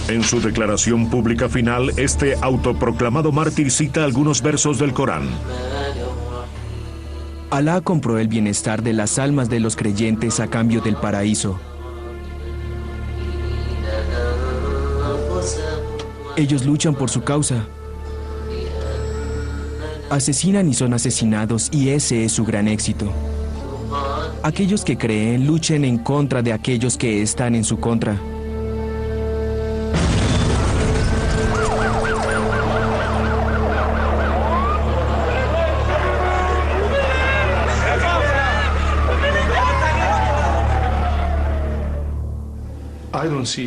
En su declaración pública final, este autoproclamado mártir cita algunos versos del Corán. Alá compró el bienestar de las almas de los creyentes a cambio del paraíso. Ellos luchan por su causa. Asesinan y son asesinados, y ese es su gran éxito. Aquellos que creen luchen en contra de aquellos que están en su contra.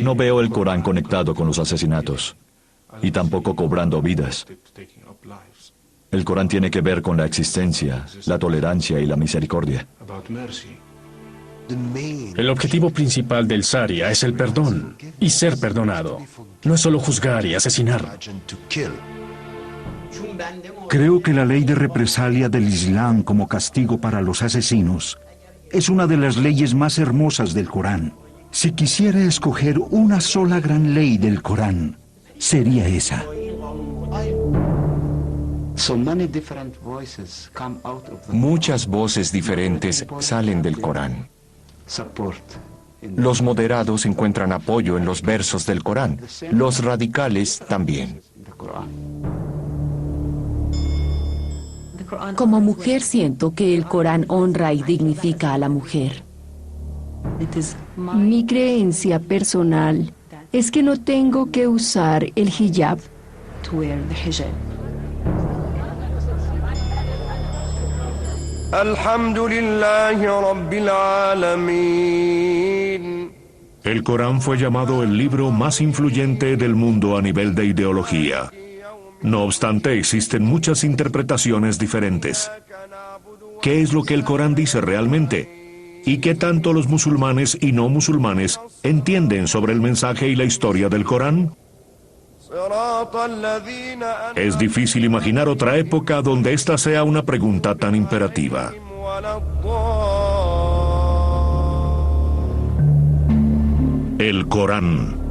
No veo el Corán conectado con los asesinatos y tampoco cobrando vidas. El Corán tiene que ver con la existencia, la tolerancia y la misericordia. El objetivo principal del Sharia es el perdón y ser perdonado. No es solo juzgar y asesinar. Creo que la ley de represalia del Islam como castigo para los asesinos es una de las leyes más hermosas del Corán. Si quisiera escoger una sola gran ley del Corán, sería esa. Muchas voces diferentes salen del Corán. Los moderados encuentran apoyo en los versos del Corán. Los radicales también. Como mujer siento que el Corán honra y dignifica a la mujer. Mi creencia personal es que no tengo que usar el hijab. El Corán fue llamado el libro más influyente del mundo a nivel de ideología. No obstante, existen muchas interpretaciones diferentes. ¿Qué es lo que el Corán dice realmente? ¿Y qué tanto los musulmanes y no musulmanes entienden sobre el mensaje y la historia del Corán? Es difícil imaginar otra época donde esta sea una pregunta tan imperativa. El Corán.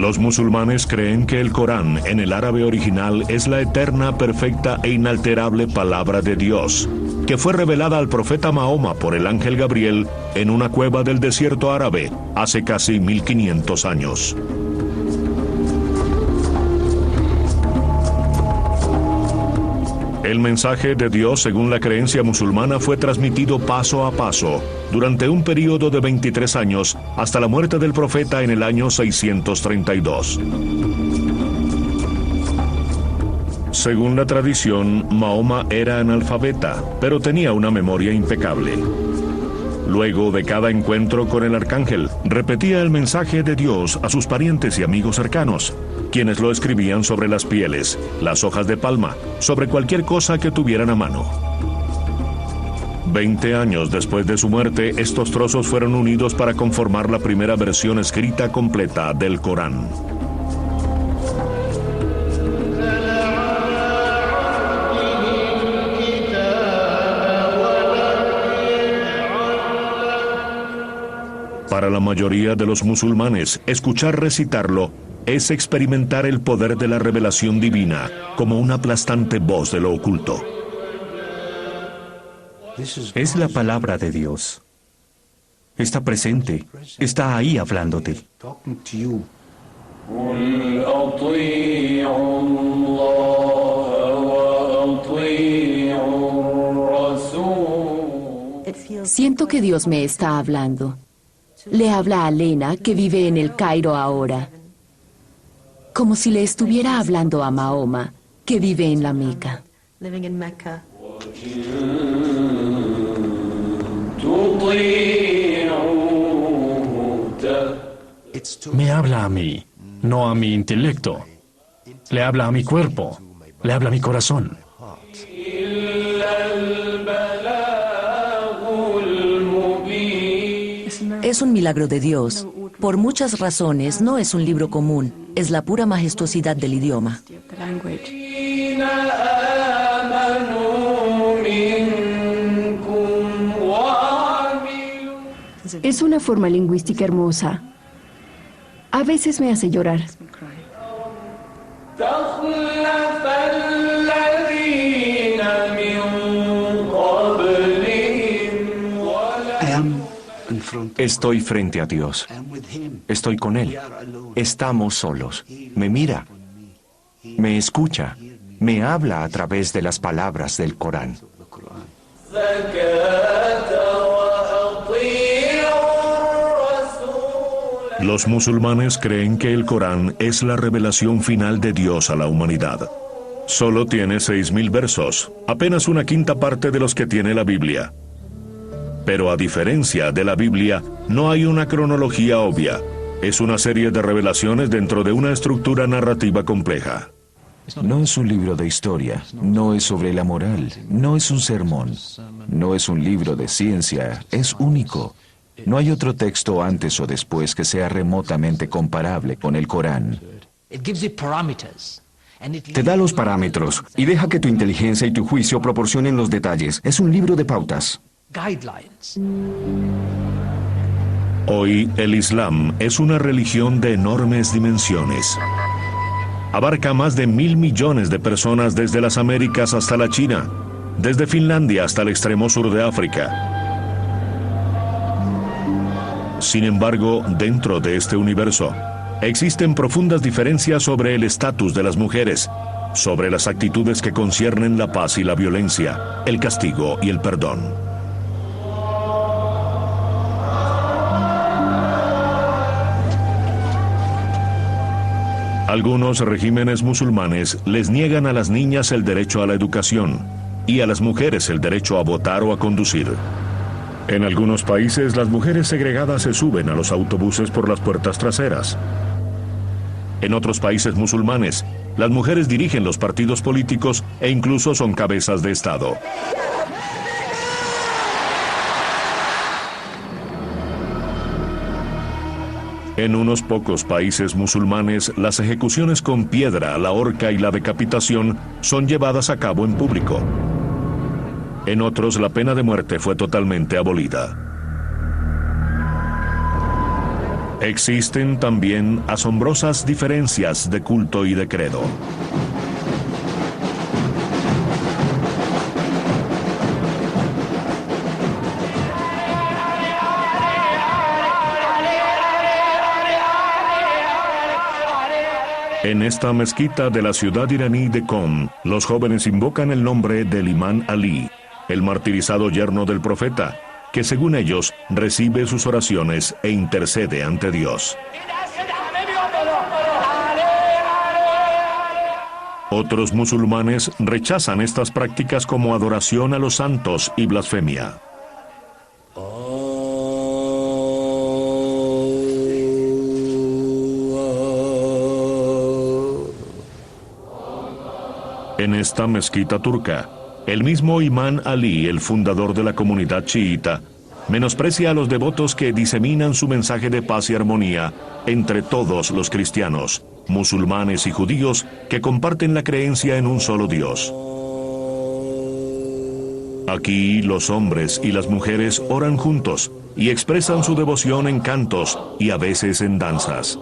Los musulmanes creen que el Corán, en el árabe original, es la eterna, perfecta e inalterable palabra de Dios, que fue revelada al profeta Mahoma por el ángel Gabriel en una cueva del desierto árabe hace casi 1500 años. El mensaje de Dios, según la creencia musulmana, fue transmitido paso a paso durante un período de 23 años hasta la muerte del profeta en el año 632. Según la tradición, Mahoma era analfabeta, pero tenía una memoria impecable. Luego de cada encuentro con el arcángel, repetía el mensaje de Dios a sus parientes y amigos cercanos, quienes lo escribían sobre las pieles, las hojas de palma, sobre cualquier cosa que tuvieran a mano. 20 años después de su muerte, estos trozos fueron unidos para conformar la primera versión escrita completa del Corán. Para la mayoría de los musulmanes, escuchar recitarlo es experimentar el poder de la revelación divina como una aplastante voz de lo oculto. Es la palabra de Dios. Está presente, está ahí hablándote. Siento que Dios me está hablando. Le habla a Lena, que vive en el Cairo ahora, como si le estuviera hablando a Mahoma, que vive en la Meca. Me habla a mí, no a mi intelecto. Le habla a mi cuerpo, le habla a mi corazón. Es un milagro de Dios. Por muchas razones, no es un libro común. Es la pura majestuosidad del idioma. Es una forma lingüística hermosa. A veces me hace llorar. Estoy frente a Dios. Estoy con Él. Estamos solos. Me mira. Me escucha. Me habla a través de las palabras del Corán. Los musulmanes creen que el Corán es la revelación final de Dios a la humanidad. Solo tiene 6.000 versos, apenas una quinta parte de los que tiene la Biblia. Pero a diferencia de la Biblia, no hay una cronología obvia. Es una serie de revelaciones dentro de una estructura narrativa compleja. No es un libro de historia, no es sobre la moral, no es un sermón, no es un libro de ciencia, es único. No hay otro texto antes o después que sea remotamente comparable con el Corán. Te da los parámetros y deja que tu inteligencia y tu juicio proporcionen los detalles. Es un libro de pautas. Hoy el Islam es una religión de enormes dimensiones. Abarca más de 1.000 millones de personas desde las Américas hasta la China, desde Finlandia hasta el extremo sur de África. Sin embargo, dentro de este universo, existen profundas diferencias sobre el estatus de las mujeres, sobre las actitudes que conciernen la paz y la violencia, el castigo y el perdón. Algunos regímenes musulmanes les niegan a las niñas el derecho a la educación y a las mujeres el derecho a votar o a conducir. En algunos países, las mujeres segregadas se suben a los autobuses por las puertas traseras. En otros países musulmanes, las mujeres dirigen los partidos políticos e incluso son cabezas de Estado. En unos pocos países musulmanes, las ejecuciones con piedra, la horca y la decapitación son llevadas a cabo en público. En otros, la pena de muerte fue totalmente abolida. Existen también asombrosas diferencias de culto y de credo. En esta mezquita de la ciudad iraní de Qom, los jóvenes invocan el nombre del imán Ali, el martirizado yerno del profeta, que según ellos recibe sus oraciones e intercede ante Dios. Otros musulmanes rechazan estas prácticas como adoración a los santos y blasfemia. En esta mezquita turca, el mismo imán Ali, el fundador de la comunidad chiita, menosprecia a los devotos que diseminan su mensaje de paz y armonía entre todos los cristianos, musulmanes y judíos que comparten la creencia en un solo Dios. Aquí los hombres y las mujeres oran juntos y expresan su devoción en cantos y a veces en danzas.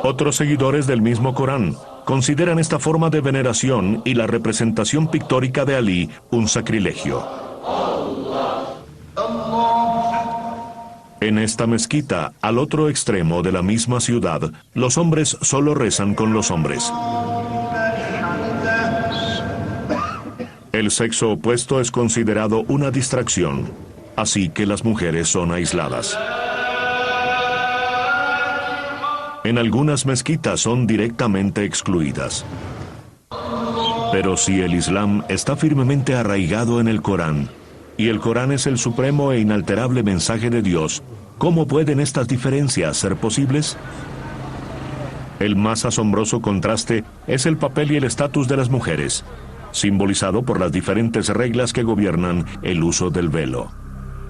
Otros seguidores del mismo Corán consideran esta forma de veneración y la representación pictórica de Ali un sacrilegio. En esta mezquita, al otro extremo de la misma ciudad, los hombres solo rezan con los hombres. El sexo opuesto es considerado una distracción, así que las mujeres son aisladas. En algunas mezquitas son directamente excluidas. Pero si el Islam está firmemente arraigado en el Corán, y el Corán es el supremo e inalterable mensaje de Dios, ¿cómo pueden estas diferencias ser posibles? El más asombroso contraste es el papel y el estatus de las mujeres, simbolizado por las diferentes reglas que gobiernan el uso del velo.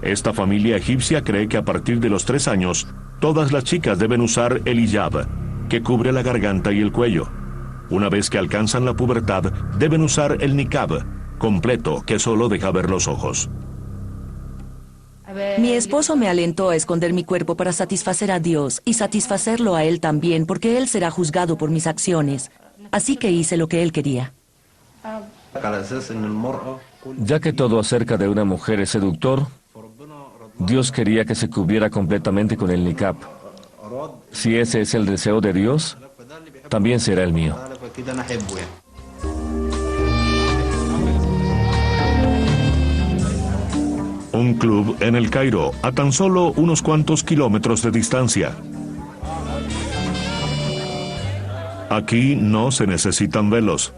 Esta familia egipcia cree que a partir de los 3 años, todas las chicas deben usar el hijab, que cubre la garganta y el cuello. Una vez que alcanzan la pubertad, deben usar el niqab, completo, que solo deja ver los ojos. Mi esposo me alentó a esconder mi cuerpo para satisfacer a Dios y satisfacerlo a él también, porque él será juzgado por mis acciones. Así que hice lo que él quería. Ya que todo acerca de una mujer es seductor, Dios quería que se cubriera completamente con el niqab. Si ese es el deseo de Dios, también será el mío. Un club en el Cairo, a tan solo unos cuantos kilómetros de distancia. Aquí no se necesitan velos.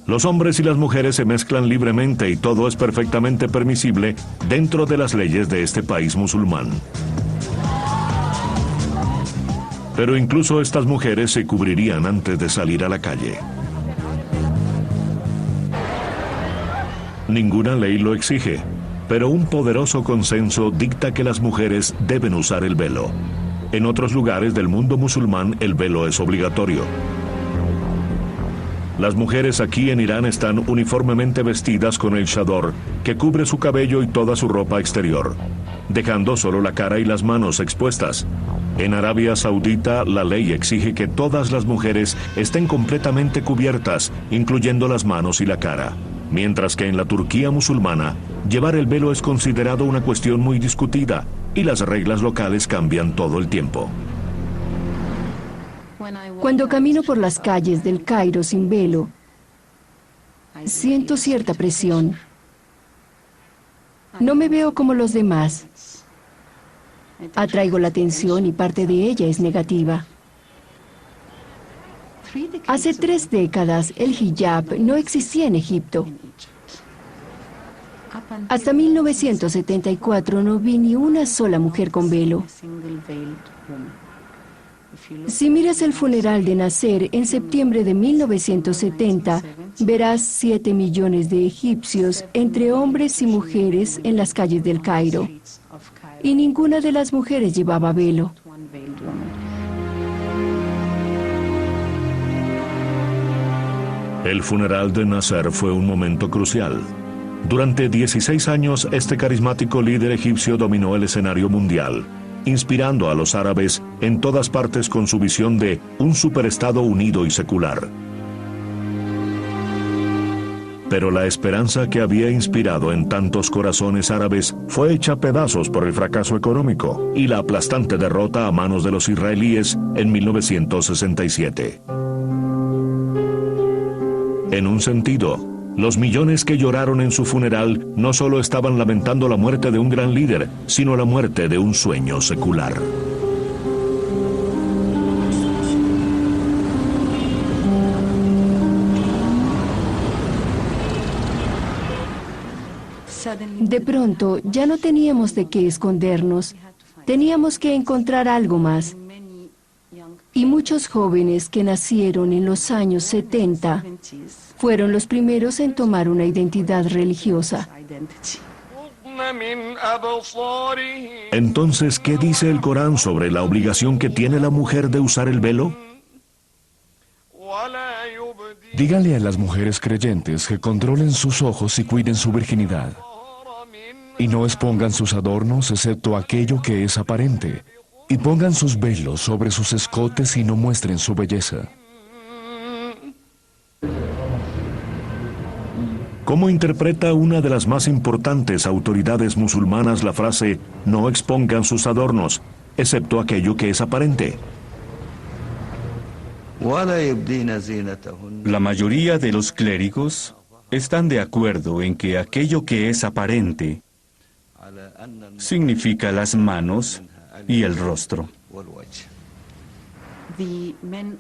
Los hombres y las mujeres se mezclan libremente y todo es perfectamente permisible dentro de las leyes de este país musulmán. Pero incluso estas mujeres se cubrirían antes de salir a la calle. Ninguna ley lo exige, pero un poderoso consenso dicta que las mujeres deben usar el velo. En otros lugares del mundo musulmán el velo es obligatorio. Las mujeres aquí en Irán están uniformemente vestidas con el chador, que cubre su cabello y toda su ropa exterior, dejando solo la cara y las manos expuestas. En Arabia Saudita, la ley exige que todas las mujeres estén completamente cubiertas, incluyendo las manos y la cara. Mientras que en la Turquía musulmana, llevar el velo es considerado una cuestión muy discutida, y las reglas locales cambian todo el tiempo. Cuando camino por las calles del Cairo sin velo, siento cierta presión. No me veo como los demás. Atraigo la atención y parte de ella es negativa. Hace 3 décadas el hijab no existía en Egipto. Hasta 1974 no vi ni una sola mujer con velo. Si miras el funeral de Nasser en septiembre de 1970, verás 7 millones de egipcios entre hombres y mujeres en las calles del Cairo. Y ninguna de las mujeres llevaba velo. El funeral de Nasser fue un momento crucial. Durante 16 años, este carismático líder egipcio dominó el escenario mundial, inspirando a los árabes en todas partes con su visión de un superestado unido y secular. Pero la esperanza que había inspirado en tantos corazones árabes fue hecha pedazos por el fracaso económico y la aplastante derrota a manos de los israelíes en 1967. En un sentido, los millones que lloraron en su funeral no solo estaban lamentando la muerte de un gran líder, sino la muerte de un sueño secular. De pronto, ya no teníamos de qué escondernos. Teníamos que encontrar algo más. Y muchos jóvenes que nacieron en los años 70 fueron los primeros en tomar una identidad religiosa. Entonces, ¿qué dice el Corán sobre la obligación que tiene la mujer de usar el velo? Díganle a las mujeres creyentes que controlen sus ojos y cuiden su virginidad, y no expongan sus adornos excepto aquello que es aparente, y pongan sus velos sobre sus escotes y no muestren su belleza. ¿Cómo interpreta una de las más importantes autoridades musulmanas la frase "no expongan sus adornos, excepto aquello que es aparente"? La mayoría de los clérigos están de acuerdo en que aquello que es aparente significa las manos y el rostro.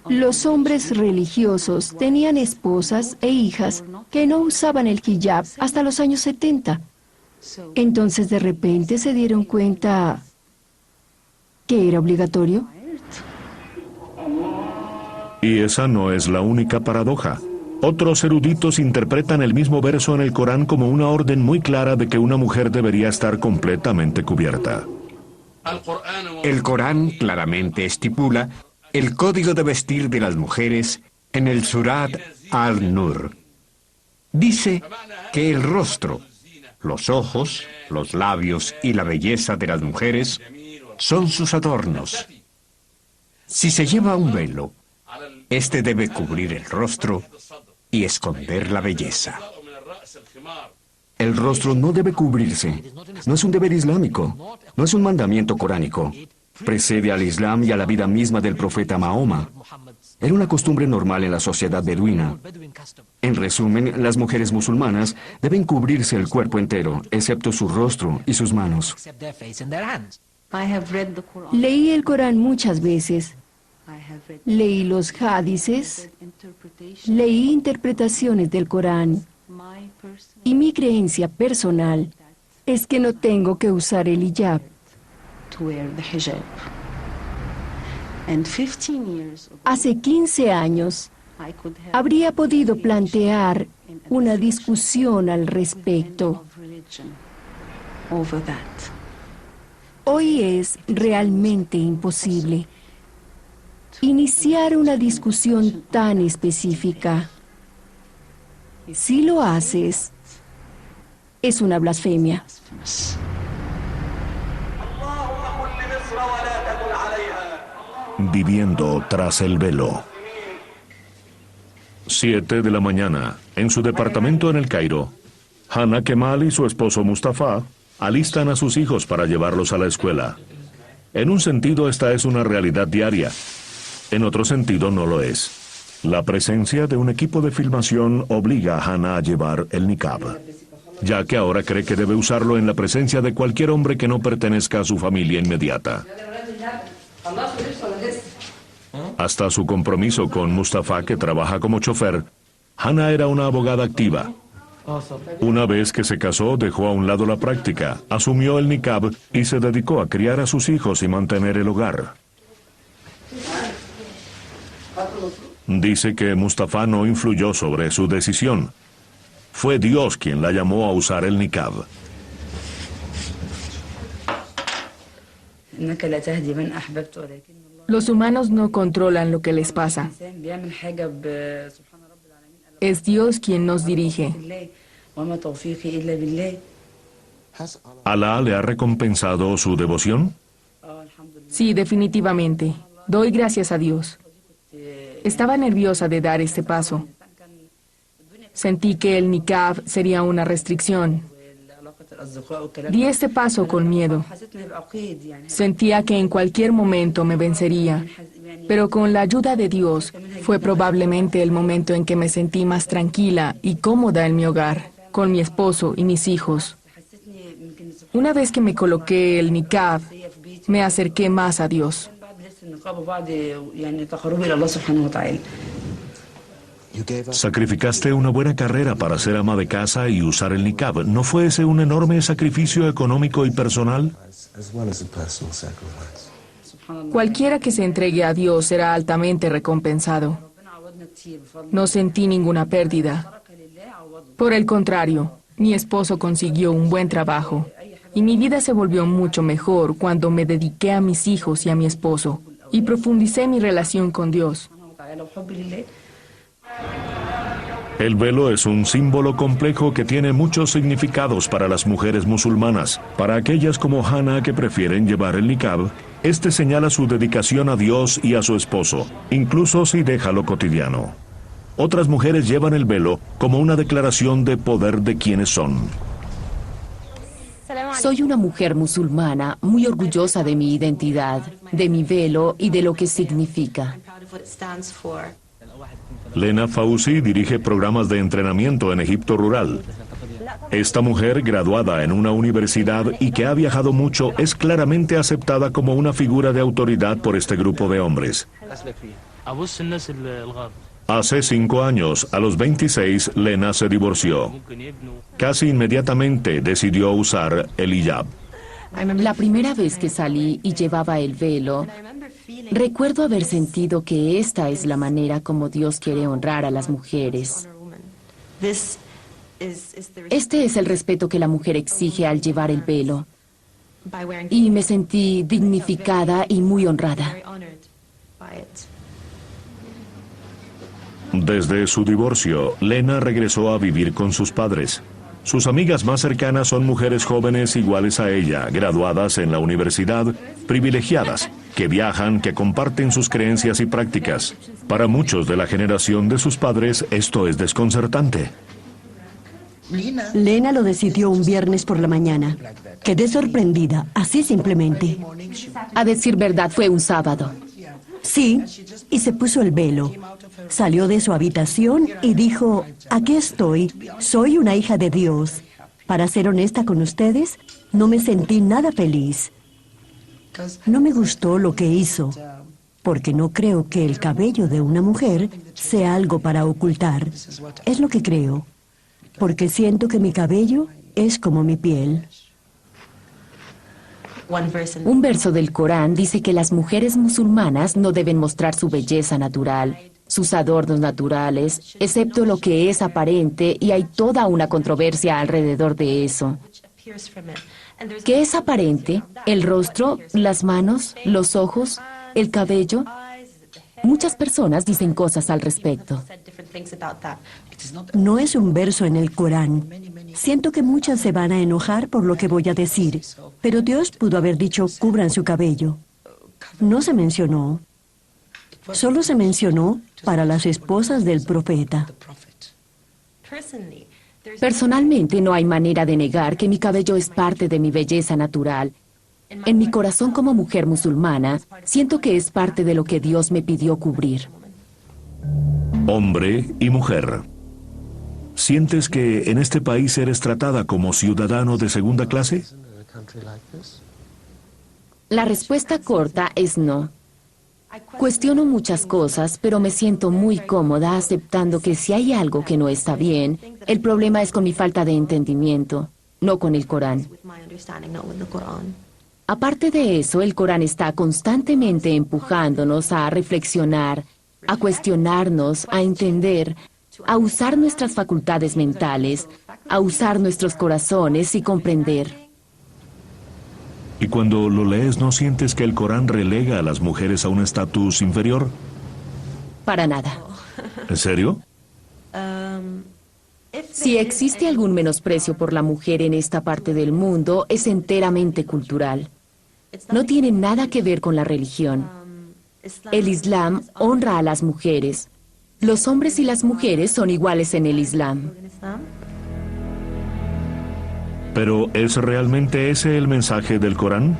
Los hombres religiosos tenían esposas e hijas que no usaban el hijab hasta los años 70. Entonces de repente se dieron cuenta que era obligatorio. Y esa no es la única paradoja. Otros eruditos interpretan el mismo verso en el Corán como una orden muy clara de que una mujer debería estar completamente cubierta. El Corán claramente estipula el código de vestir de las mujeres en el Surat al-Nur. Dice que el rostro, Los ojos, los labios y la belleza de las mujeres son sus adornos. Si se lleva un velo, este debe cubrir el rostro y esconder la belleza. El rostro no debe cubrirse. No es un deber islámico. No es un mandamiento coránico. Precede al Islam y a la vida misma del profeta Mahoma. Era una costumbre normal en la sociedad beduina. En resumen, las mujeres musulmanas deben cubrirse el cuerpo entero, excepto su rostro y sus manos. Leí el Corán muchas veces. Leí los hadices. Leí interpretaciones del Corán. Y mi creencia personal es que no tengo que usar el hijab. Hace 15 años habría podido plantear una discusión al respecto. Hoy es realmente imposible iniciar una discusión tan específica. Si lo haces, es una blasfemia. Viviendo tras el velo. 7 de la mañana, en su departamento en el Cairo, Hannah Kemal y su esposo Mustafa alistan a sus hijos para llevarlos a la escuela. En un sentido, esta es una realidad diaria. En otro sentido, no lo es. La presencia de un equipo de filmación obliga a Hannah a llevar el niqab, ya que ahora cree que debe usarlo en la presencia de cualquier hombre que no pertenezca a su familia inmediata. Hasta su compromiso con Mustafa, que trabaja como chofer, Hannah era una abogada activa. Una vez que se casó, dejó a un lado la práctica, asumió el niqab y se dedicó a criar a sus hijos y mantener el hogar. Dice que Mustafa no influyó sobre su decisión. Fue Dios quien la llamó a usar el niqab. Los humanos no controlan lo que les pasa. Es Dios quien nos dirige. ¿Alá le ha recompensado su devoción? Sí, definitivamente. Doy gracias a Dios. Estaba nerviosa de dar este paso. Sentí que el niqab sería una restricción. Di este paso con miedo. Sentía que en cualquier momento me vencería, pero con la ayuda de Dios fue probablemente el momento en que me sentí más tranquila y cómoda en mi hogar, con mi esposo y mis hijos. Una vez que me coloqué el niqab, me acerqué más a Dios. Sacrificaste una buena carrera para ser ama de casa y usar el niqab. ¿No fue ese un enorme sacrificio económico y personal? Cualquiera que se entregue a Dios será altamente recompensado. No sentí ninguna pérdida. Por el contrario, mi esposo consiguió un buen trabajo y mi vida se volvió mucho mejor cuando me dediqué a mis hijos y a mi esposo y profundicé mi relación con Dios. El velo es un símbolo complejo que tiene muchos significados para las mujeres musulmanas. Para aquellas como Hannah que prefieren llevar el niqab, este señala su dedicación a Dios y a su esposo, incluso si deja lo cotidiano. Otras mujeres llevan el velo como una declaración de poder de quienes son. Soy una mujer musulmana muy orgullosa de mi identidad, de mi velo y de lo que significa. Lena Fauzi dirige programas de entrenamiento en Egipto rural. Esta mujer, graduada en una universidad y que ha viajado mucho, es claramente aceptada como una figura de autoridad por este grupo de hombres. Hace 5 años, a los 26, Lena se divorció. Casi inmediatamente decidió usar el hijab. La primera vez que salí y llevaba el velo, recuerdo haber sentido que esta es la manera como Dios quiere honrar a las mujeres. Este es el respeto que la mujer exige al llevar el velo. Y me sentí dignificada y muy honrada. Desde su divorcio, Lena regresó a vivir con sus padres. Sus amigas más cercanas son mujeres jóvenes iguales a ella, graduadas en la universidad, privilegiadas, que viajan, que comparten sus creencias y prácticas. Para muchos de la generación de sus padres, esto es desconcertante. Lena lo decidió un viernes por la mañana. Quedé sorprendida, así simplemente. A decir verdad, fue un sábado. Sí, y se puso el velo. Salió de su habitación y dijo, aquí estoy, soy una hija de Dios. Para ser honesta con ustedes, no me sentí nada feliz. No me gustó lo que hizo, porque no creo que el cabello de una mujer sea algo para ocultar. Es lo que creo, porque siento que mi cabello es como mi piel. Un verso del Corán dice que las mujeres musulmanas no deben mostrar su belleza natural, sus adornos naturales, excepto lo que es aparente, y hay toda una controversia alrededor de eso. ¿Qué es aparente? ¿El rostro, las manos, los ojos, el cabello? Muchas personas dicen cosas al respecto. No es un verso en el Corán. Siento que muchas se van a enojar por lo que voy a decir, pero Dios pudo haber dicho, cubran su cabello. No se mencionó. Solo se mencionó para las esposas del profeta. Personalmente, no hay manera de negar que mi cabello es parte de mi belleza natural. En mi corazón como mujer musulmana, siento que es parte de lo que Dios me pidió cubrir. Hombre y mujer. ¿Sientes que en este país eres tratada como ciudadano de segunda clase? La respuesta corta es no. Cuestiono muchas cosas, pero me siento muy cómoda aceptando que si hay algo que no está bien, el problema es con mi falta de entendimiento, no con el Corán. Aparte de eso, el Corán está constantemente empujándonos a reflexionar, a cuestionarnos, a entender, a usar nuestras facultades mentales, a usar nuestros corazones y comprender. ¿Y cuando lo lees no sientes que el Corán relega a las mujeres a un estatus inferior? Para nada. ¿En serio? Si existe algún menosprecio por la mujer en esta parte del mundo, es enteramente cultural. No tiene nada que ver con la religión. El Islam honra a las mujeres. Los hombres y las mujeres son iguales en el Islam. ¿Pero es realmente ese el mensaje del Corán?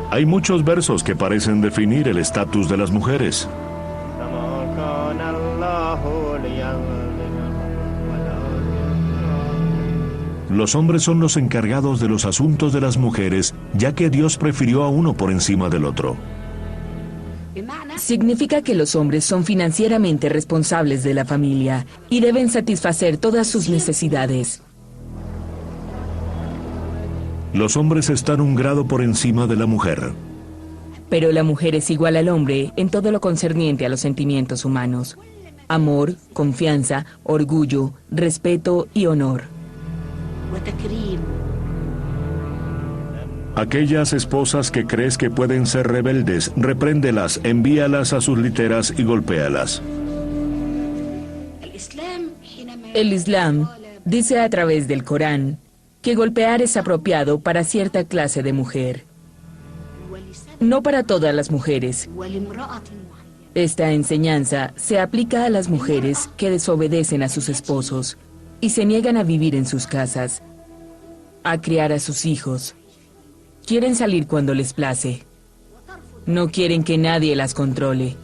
Hay muchos versos que parecen definir el estatus de las mujeres. Los hombres son los encargados de los asuntos de las mujeres, ya que Dios prefirió a uno por encima del otro. Significa que los hombres son financieramente responsables de la familia y deben satisfacer todas sus necesidades. Los hombres están un grado por encima de la mujer. Pero la mujer es igual al hombre en todo lo concerniente a los sentimientos humanos. Amor, confianza, orgullo, respeto y honor. Aquellas esposas que crees que pueden ser rebeldes, repréndelas, envíalas a sus literas y golpéalas. El Islam dice a través del Corán que golpear es apropiado para cierta clase de mujer, no para todas las mujeres. Esta enseñanza se aplica a las mujeres que desobedecen a sus esposos y se niegan a vivir en sus casas, a criar a sus hijos. Quieren salir cuando les place. No quieren que nadie las controle.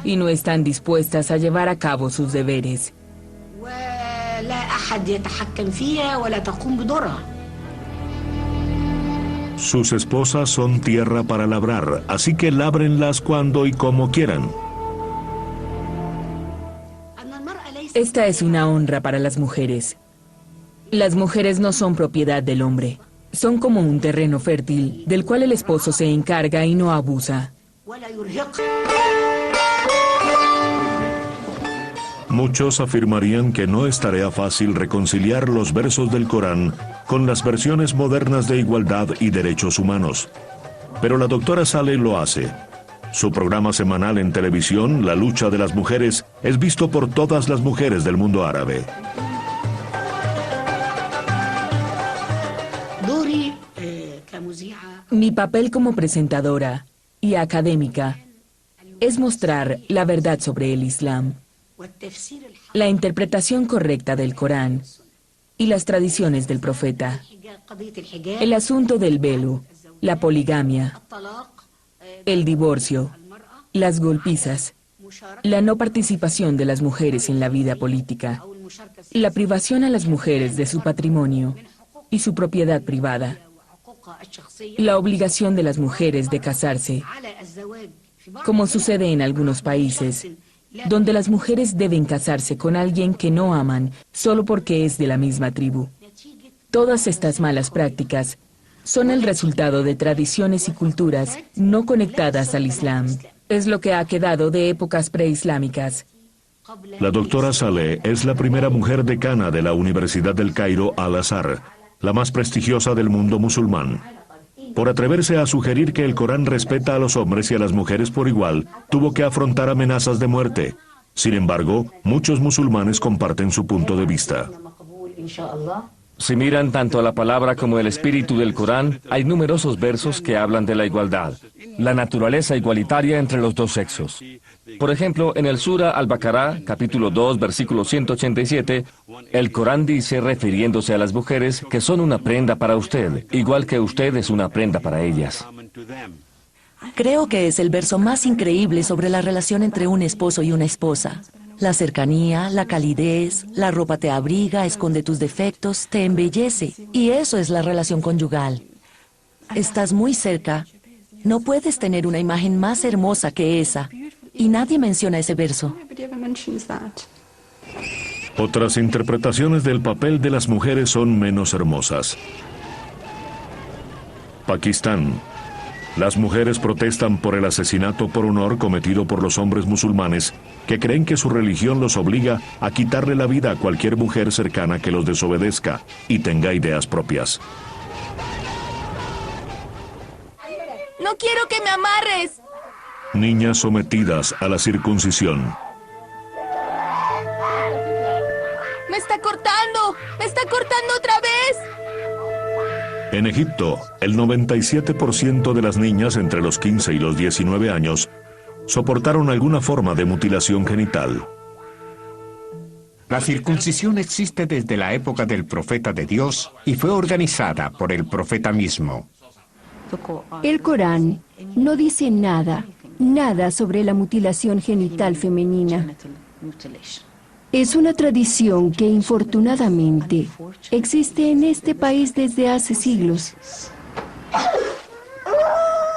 Y no están dispuestas a llevar a cabo sus deberes. Sus esposas son tierra para labrar, así que lábrenlas cuando y como quieran. Esta es una honra para las mujeres. Las mujeres no son propiedad del hombre. Son como un terreno fértil, del cual el esposo se encarga y no abusa. Muchos afirmarían que no es tarea fácil reconciliar los versos del Corán con las versiones modernas de igualdad y derechos humanos. Pero la doctora Saleh lo hace. Su programa semanal en televisión, La lucha de las mujeres, es visto por todas las mujeres del mundo árabe. Mi papel como presentadora y académica es mostrar la verdad sobre el Islam, la interpretación correcta del Corán y las tradiciones del profeta. El asunto del velo, la poligamia, el divorcio, las golpizas, la no participación de las mujeres en la vida política, la privación a las mujeres de su patrimonio y su propiedad privada, la obligación de las mujeres de casarse, como sucede en algunos países, donde las mujeres deben casarse con alguien que no aman solo porque es de la misma tribu. Todas estas malas prácticas son el resultado de tradiciones y culturas no conectadas al Islam. Es lo que ha quedado de épocas preislámicas. La doctora Saleh es la primera mujer decana de la Universidad del Cairo Al-Azhar, la más prestigiosa del mundo musulmán. Por atreverse a sugerir que el Corán respeta a los hombres y a las mujeres por igual, tuvo que afrontar amenazas de muerte. Sin embargo, muchos musulmanes comparten su punto de vista. Si miran tanto la palabra como el espíritu del Corán, hay numerosos versos que hablan de la igualdad, la naturaleza igualitaria entre los dos sexos. Por ejemplo, en el Sura Al-Baqarah, capítulo 2, versículo 187, el Corán dice, refiriéndose a las mujeres, que son una prenda para usted, igual que usted es una prenda para ellas. Creo que es el verso más increíble sobre la relación entre un esposo y una esposa. La cercanía, la calidez, la ropa te abriga, esconde tus defectos, te embellece. Y eso es la relación conyugal. Estás muy cerca. No puedes tener una imagen más hermosa que esa. Y nadie menciona ese verso. Otras interpretaciones del papel de las mujeres son menos hermosas. Pakistán. Las mujeres protestan por el asesinato por honor cometido por los hombres musulmanes que creen que su religión los obliga a quitarle la vida a cualquier mujer cercana que los desobedezca y tenga ideas propias. ¡No quiero que me amarres! Niñas sometidas a la circuncisión. ¡Me está cortando! ¡Me está cortando otra vez! En Egipto, el 97% de las niñas entre los 15 y los 19 años soportaron alguna forma de mutilación genital. La circuncisión existe desde la época del profeta de Dios y fue organizada por el profeta mismo. El Corán no dice nada sobre la mutilación genital femenina. Es una tradición que infortunadamente existe en este país desde hace siglos.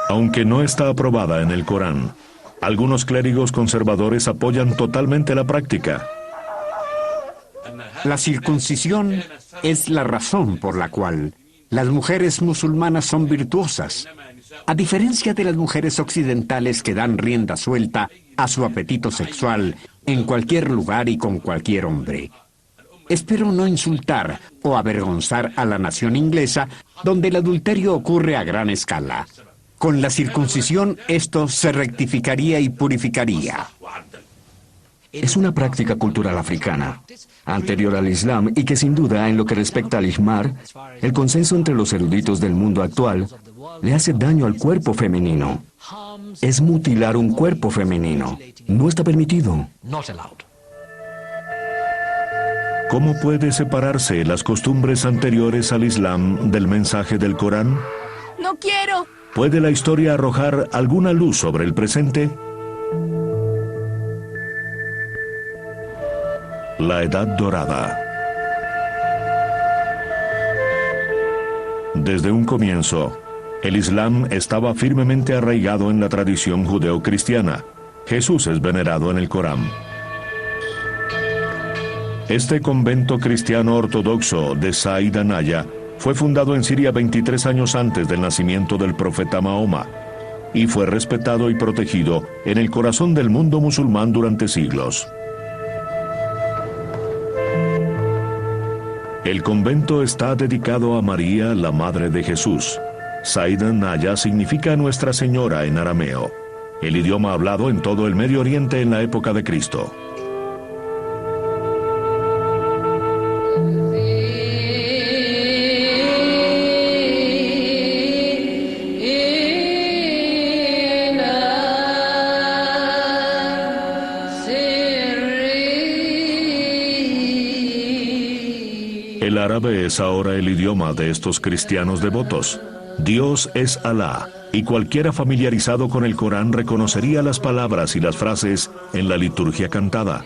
Aunque no está aprobada en el Corán, algunos clérigos conservadores apoyan totalmente la práctica. La circuncisión es la razón por la cual las mujeres musulmanas son virtuosas, a diferencia de las mujeres occidentales que dan rienda suelta a su apetito sexual en cualquier lugar y con cualquier hombre. Espero no insultar o avergonzar a la nación inglesa, donde el adulterio ocurre a gran escala. Con la circuncisión esto se rectificaría y purificaría. Es una práctica cultural africana, anterior al Islam y que sin duda en lo que respecta al Ijmar, el consenso entre los eruditos del mundo actual le hace daño al cuerpo femenino. Es mutilar un cuerpo femenino. No está permitido. ¿Cómo puede separarse las costumbres anteriores al Islam del mensaje del Corán? ¡No quiero! ¿Puede la historia arrojar alguna luz sobre el presente? La Edad Dorada. Desde un comienzo, el Islam estaba firmemente arraigado en la tradición judeocristiana. Jesús es venerado en el Corán. Este convento cristiano ortodoxo de Said Anaya fue fundado en Siria 23 años antes del nacimiento del profeta Mahoma y fue respetado y protegido en el corazón del mundo musulmán durante siglos. El convento está dedicado a María, la madre de Jesús. Said Anaya significa Nuestra Señora en arameo, el idioma hablado en todo el Medio Oriente en la época de Cristo. El árabe es ahora el idioma de estos cristianos devotos. Dios es Alá, y cualquiera familiarizado con el Corán reconocería las palabras y las frases en la liturgia cantada.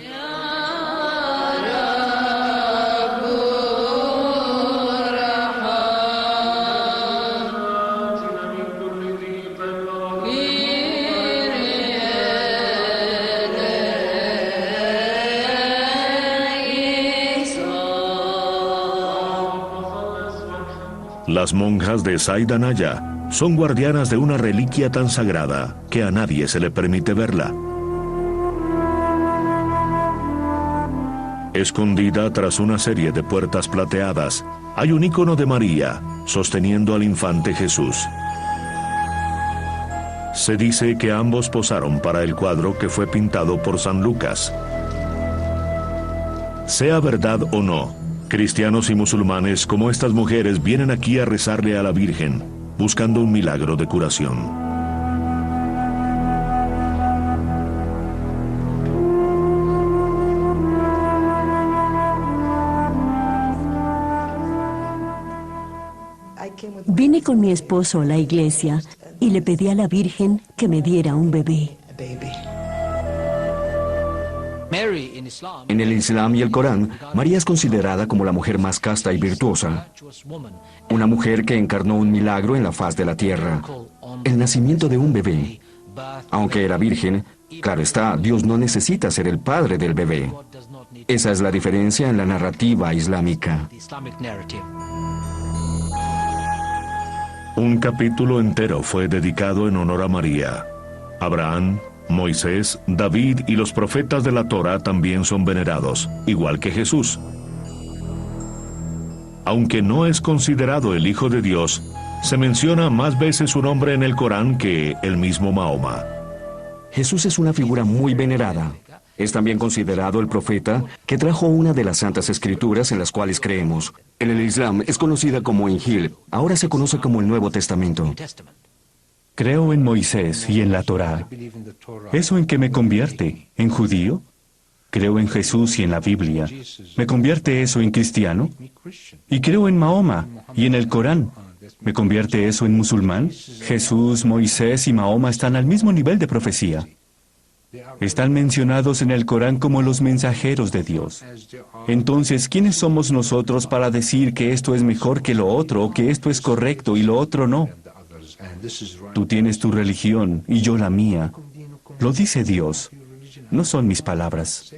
Las monjas de Saida Naya son guardianas de una reliquia tan sagrada que a nadie se le permite verla. Escondida tras una serie de puertas plateadas, hay un icono de María sosteniendo al infante Jesús. Se dice que ambos posaron para el cuadro que fue pintado por San Lucas. Sea verdad o no, cristianos y musulmanes como estas mujeres vienen aquí a rezarle a la Virgen, buscando un milagro de curación. Vine con mi esposo a la iglesia y le pedí a la Virgen que me diera un bebé. En el Islam y el Corán, María es considerada como la mujer más casta y virtuosa, una mujer que encarnó un milagro en la faz de la tierra, el nacimiento de un bebé. Aunque era virgen, claro está, Dios no necesita ser el padre del bebé. Esa es la diferencia en la narrativa islámica. Un capítulo entero fue dedicado en honor a María. Abraham, Moisés, David y los profetas de la Torá también son venerados, igual que Jesús. Aunque no es considerado el Hijo de Dios, se menciona más veces su nombre en el Corán que el mismo Mahoma. Jesús es una figura muy venerada. Es también considerado el profeta que trajo una de las santas escrituras en las cuales creemos. En el Islam es conocida como Injil, ahora se conoce como el Nuevo Testamento. Creo en Moisés y en la Torá. ¿Eso en qué me convierte? ¿En judío? Creo en Jesús y en la Biblia. ¿Me convierte eso en cristiano? Y creo en Mahoma y en el Corán. ¿Me convierte eso en musulmán? Jesús, Moisés y Mahoma están al mismo nivel de profecía. Están mencionados en el Corán como los mensajeros de Dios. Entonces, ¿quiénes somos nosotros para decir que esto es mejor que lo otro o que esto es correcto y lo otro no? Tú tienes tu religión y yo la mía. Lo dice Dios. No son mis palabras.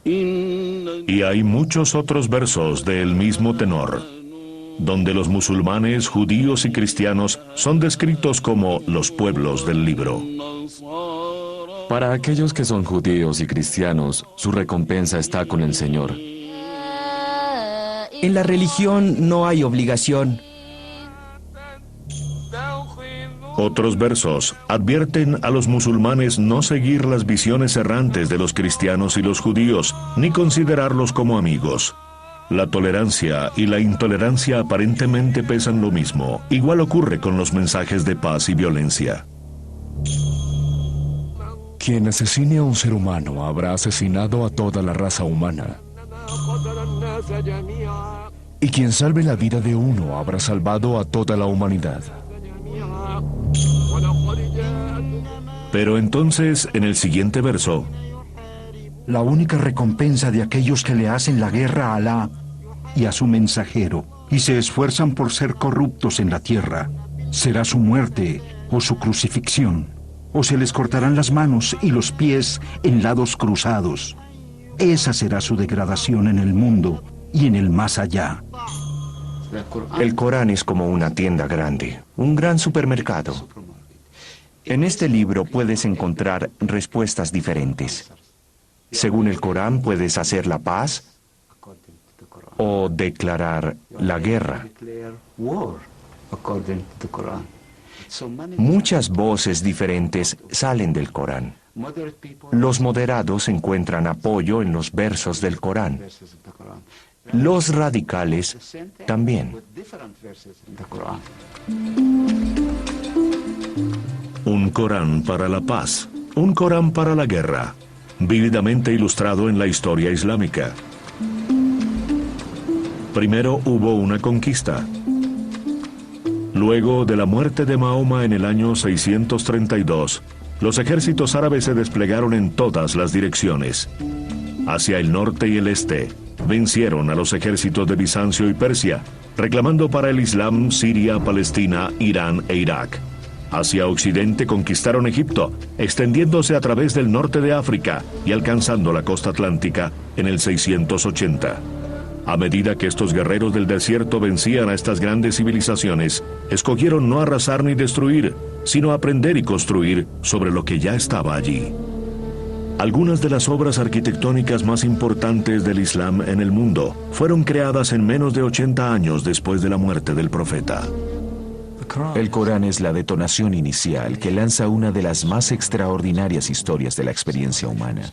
Y hay muchos otros versos del mismo tenor, donde los musulmanes, judíos y cristianos son descritos como los pueblos del libro. Para aquellos que son judíos y cristianos, su recompensa está con el Señor. En la religión no hay obligación. Otros versos advierten a los musulmanes no seguir las visiones errantes de los cristianos y los judíos, ni considerarlos como amigos. La tolerancia y la intolerancia aparentemente pesan lo mismo. Igual ocurre con los mensajes de paz y violencia. Quien asesine a un ser humano habrá asesinado a toda la raza humana. Y quien salve la vida de uno habrá salvado a toda la humanidad. Pero entonces, en el siguiente verso, la única recompensa de aquellos que le hacen la guerra a Alá y a su mensajero, y se esfuerzan por ser corruptos en la tierra, será su muerte o su crucifixión, o se les cortarán las manos y los pies en lados cruzados. Esa será su degradación en el mundo y en el más allá. El Corán es como una tienda grande, un gran supermercado. En este libro puedes encontrar respuestas diferentes. Según el Corán puedes hacer la paz o declarar la guerra. Muchas voces diferentes salen del Corán. Los moderados encuentran apoyo en los versos del Corán. Los radicales también. Un Corán para la paz, un Corán para la guerra, vívidamente ilustrado en la historia islámica. Primero hubo una conquista. Luego de la muerte de Mahoma en el año 632, los ejércitos árabes se desplegaron en todas las direcciones. Hacia el norte y el este, vencieron a los ejércitos de Bizancio y Persia, reclamando para el Islam Siria, Palestina, Irán e Irak. Hacia occidente conquistaron Egipto, extendiéndose a través del norte de África y alcanzando la costa atlántica en el 680. A medida que estos guerreros del desierto vencían a estas grandes civilizaciones, escogieron no arrasar ni destruir, sino aprender y construir sobre lo que ya estaba allí. Algunas de las obras arquitectónicas más importantes del Islam en el mundo fueron creadas en menos de 80 años después de la muerte del profeta. El Corán es la detonación inicial que lanza una de las más extraordinarias historias de la experiencia humana.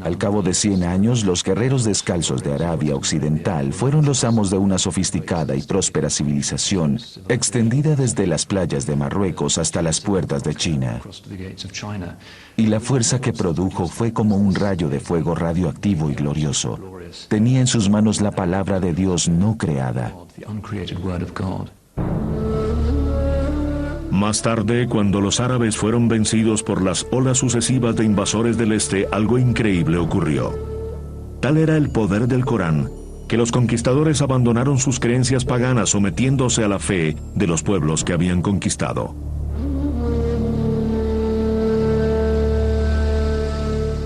Al cabo de 100 años, los guerreros descalzos de Arabia Occidental fueron los amos de una sofisticada y próspera civilización, extendida desde las playas de Marruecos hasta las puertas de China. Y la fuerza que produjo fue como un rayo de fuego radioactivo y glorioso. Tenía en sus manos la palabra de Dios no creada. Más tarde, cuando los árabes fueron vencidos por las olas sucesivas de invasores del este, algo increíble ocurrió. Tal era el poder del Corán, que los conquistadores abandonaron sus creencias paganas sometiéndose a la fe de los pueblos que habían conquistado.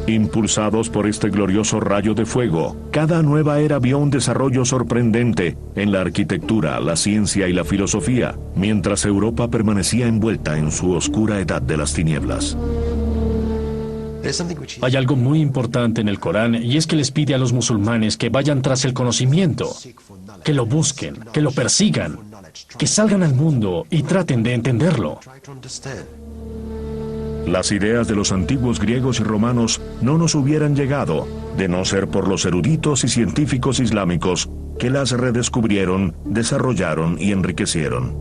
Impulsados por este glorioso rayo de fuego, cada nueva era vio un desarrollo sorprendente en la arquitectura, la ciencia y la filosofía, mientras Europa permanecía envuelta en su oscura edad de las tinieblas. Hay algo muy importante en el Corán y es que les pide a los musulmanes que vayan tras el conocimiento, que lo busquen, que lo persigan, que salgan al mundo y traten de entenderlo. Las ideas de los antiguos griegos y romanos no nos hubieran llegado, de no ser por los eruditos y científicos islámicos que las redescubrieron, desarrollaron y enriquecieron.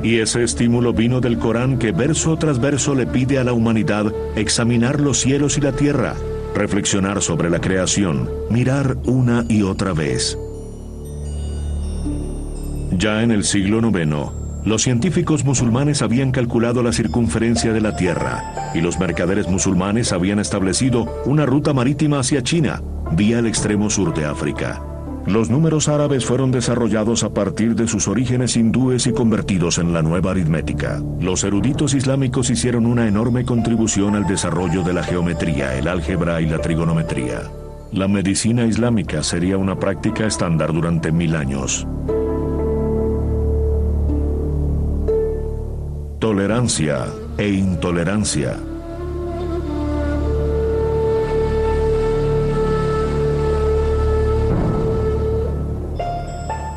Y ese estímulo vino del Corán que verso tras verso le pide a la humanidad examinar los cielos y la tierra, reflexionar sobre la creación, mirar una y otra vez. Ya en el siglo IX, los científicos musulmanes habían calculado la circunferencia de la Tierra y los mercaderes musulmanes habían establecido una ruta marítima hacia China, vía el extremo sur de África. Los números árabes fueron desarrollados a partir de sus orígenes hindúes y convertidos en la nueva aritmética. Los eruditos islámicos hicieron una enorme contribución al desarrollo de la geometría, el álgebra y la trigonometría. La medicina islámica sería una práctica estándar durante 1000 años. Tolerancia e intolerancia.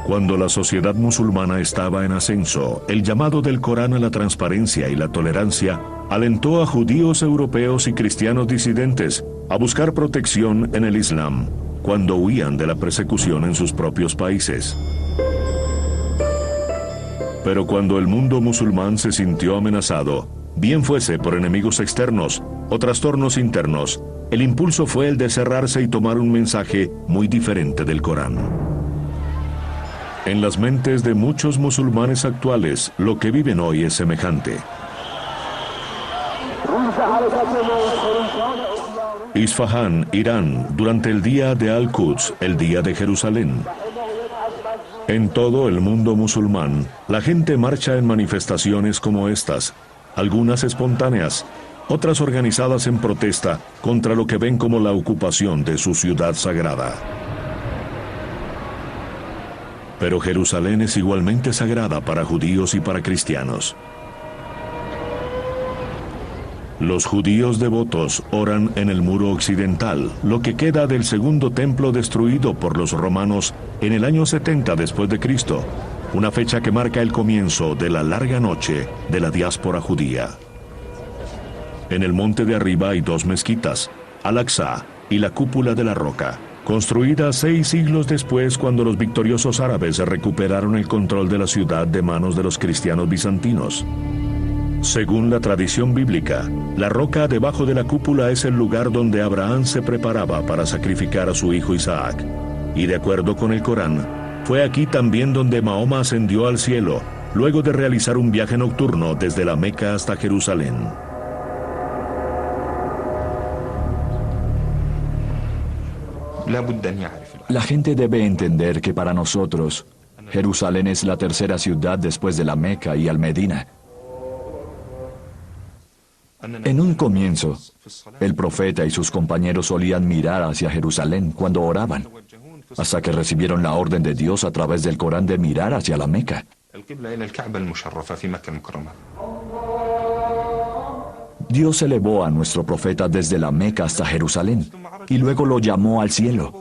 Cuando la sociedad musulmana estaba en ascenso, el llamado del Corán a la transparencia y la tolerancia alentó a judíos europeos y cristianos disidentes a buscar protección en el Islam, cuando huían de la persecución en sus propios países. Pero cuando el mundo musulmán se sintió amenazado, bien fuese por enemigos externos o trastornos internos, el impulso fue el de cerrarse y tomar un mensaje muy diferente del Corán. En las mentes de muchos musulmanes actuales, lo que viven hoy es semejante. Isfahán, Irán, durante el día de Al-Quds, el día de Jerusalén. En todo el mundo musulmán, la gente marcha en manifestaciones como estas, algunas espontáneas, otras organizadas en protesta contra lo que ven como la ocupación de su ciudad sagrada. Pero Jerusalén es igualmente sagrada para judíos y para cristianos. Los judíos devotos oran en el muro occidental, lo que queda del segundo templo destruido por los romanos en el año 70 después de Cristo, una fecha que marca el comienzo de la larga noche de la diáspora judía. En el monte de arriba hay 2 mezquitas, Al-Aqsa y la cúpula de la roca, construidas 6 siglos después cuando los victoriosos árabes recuperaron el control de la ciudad de manos de los cristianos bizantinos. Según la tradición bíblica, la roca debajo de la cúpula es el lugar donde Abraham se preparaba para sacrificar a su hijo Isaac. Y de acuerdo con el Corán, fue aquí también donde Mahoma ascendió al cielo, luego de realizar un viaje nocturno desde la Meca hasta Jerusalén. La gente debe entender que para nosotros, Jerusalén es la tercera ciudad después de la Meca y Al-Medina. En un comienzo, el profeta y sus compañeros solían mirar hacia Jerusalén cuando oraban, hasta que recibieron la orden de Dios a través del Corán de mirar hacia la Meca. Dios elevó a nuestro profeta desde la Meca hasta Jerusalén y luego lo llamó al cielo.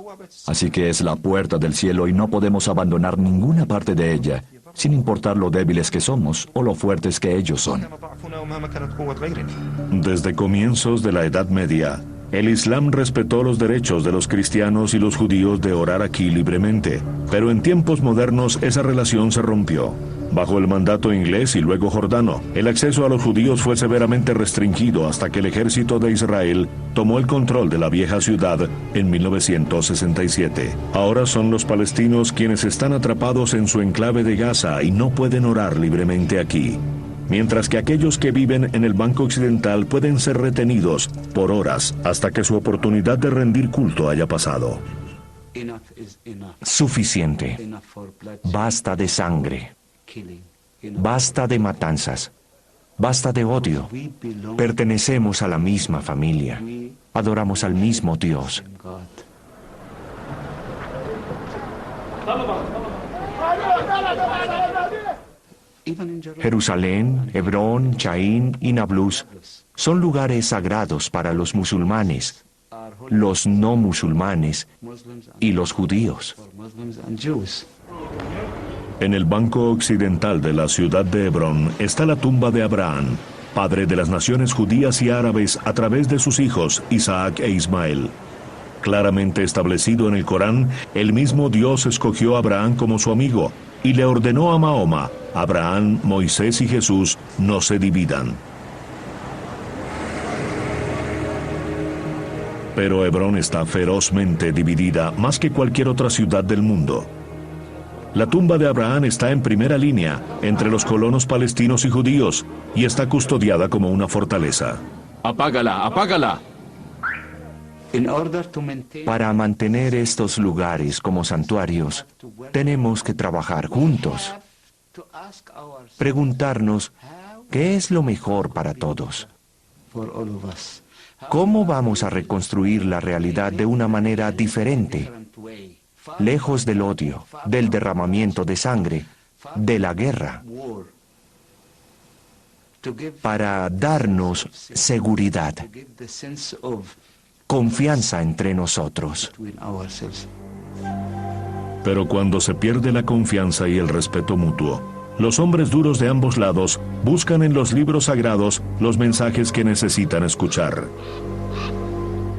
Así que es la puerta del cielo y no podemos abandonar ninguna parte de ella, sin importar lo débiles que somos o lo fuertes que ellos son. Desde comienzos de la Edad Media, el Islam respetó los derechos de los cristianos y los judíos de orar aquí libremente, pero en tiempos modernos esa relación se rompió. Bajo el mandato inglés y luego jordano, el acceso a los judíos fue severamente restringido hasta que el ejército de Israel tomó el control de la vieja ciudad en 1967. Ahora son los palestinos quienes están atrapados en su enclave de Gaza y no pueden orar libremente aquí, mientras que aquellos que viven en el Banco Occidental pueden ser retenidos por horas hasta que su oportunidad de rendir culto haya pasado. Suficiente. Basta de sangre. Basta de matanzas. Basta de odio. Pertenecemos a la misma familia. Adoramos al mismo Dios. Jerusalén, Hebrón, Chaín y Nablus son lugares sagrados para los musulmanes, los no musulmanes y los judíos. En el Banco Occidental de la ciudad de Hebrón está la tumba de Abraham, padre de las naciones judías y árabes a través de sus hijos Isaac e Ismael. Claramente establecido en el Corán, el mismo Dios escogió a Abraham como su amigo y le ordenó a Mahoma: Abraham, Moisés y Jesús no se dividan. Pero Hebrón está ferozmente dividida más que cualquier otra ciudad del mundo. La tumba de Abraham está en primera línea entre los colonos palestinos y judíos y está custodiada como una fortaleza. ¡Apágala, apágala! Para mantener estos lugares como santuarios, tenemos que trabajar juntos. Preguntarnos, ¿qué es lo mejor para todos? ¿Cómo vamos a reconstruir la realidad de una manera diferente? Lejos del odio, del derramamiento de sangre, de la guerra, para darnos seguridad, confianza entre nosotros. Pero cuando se pierde la confianza y el respeto mutuo, los hombres duros de ambos lados buscan en los libros sagrados los mensajes que necesitan escuchar.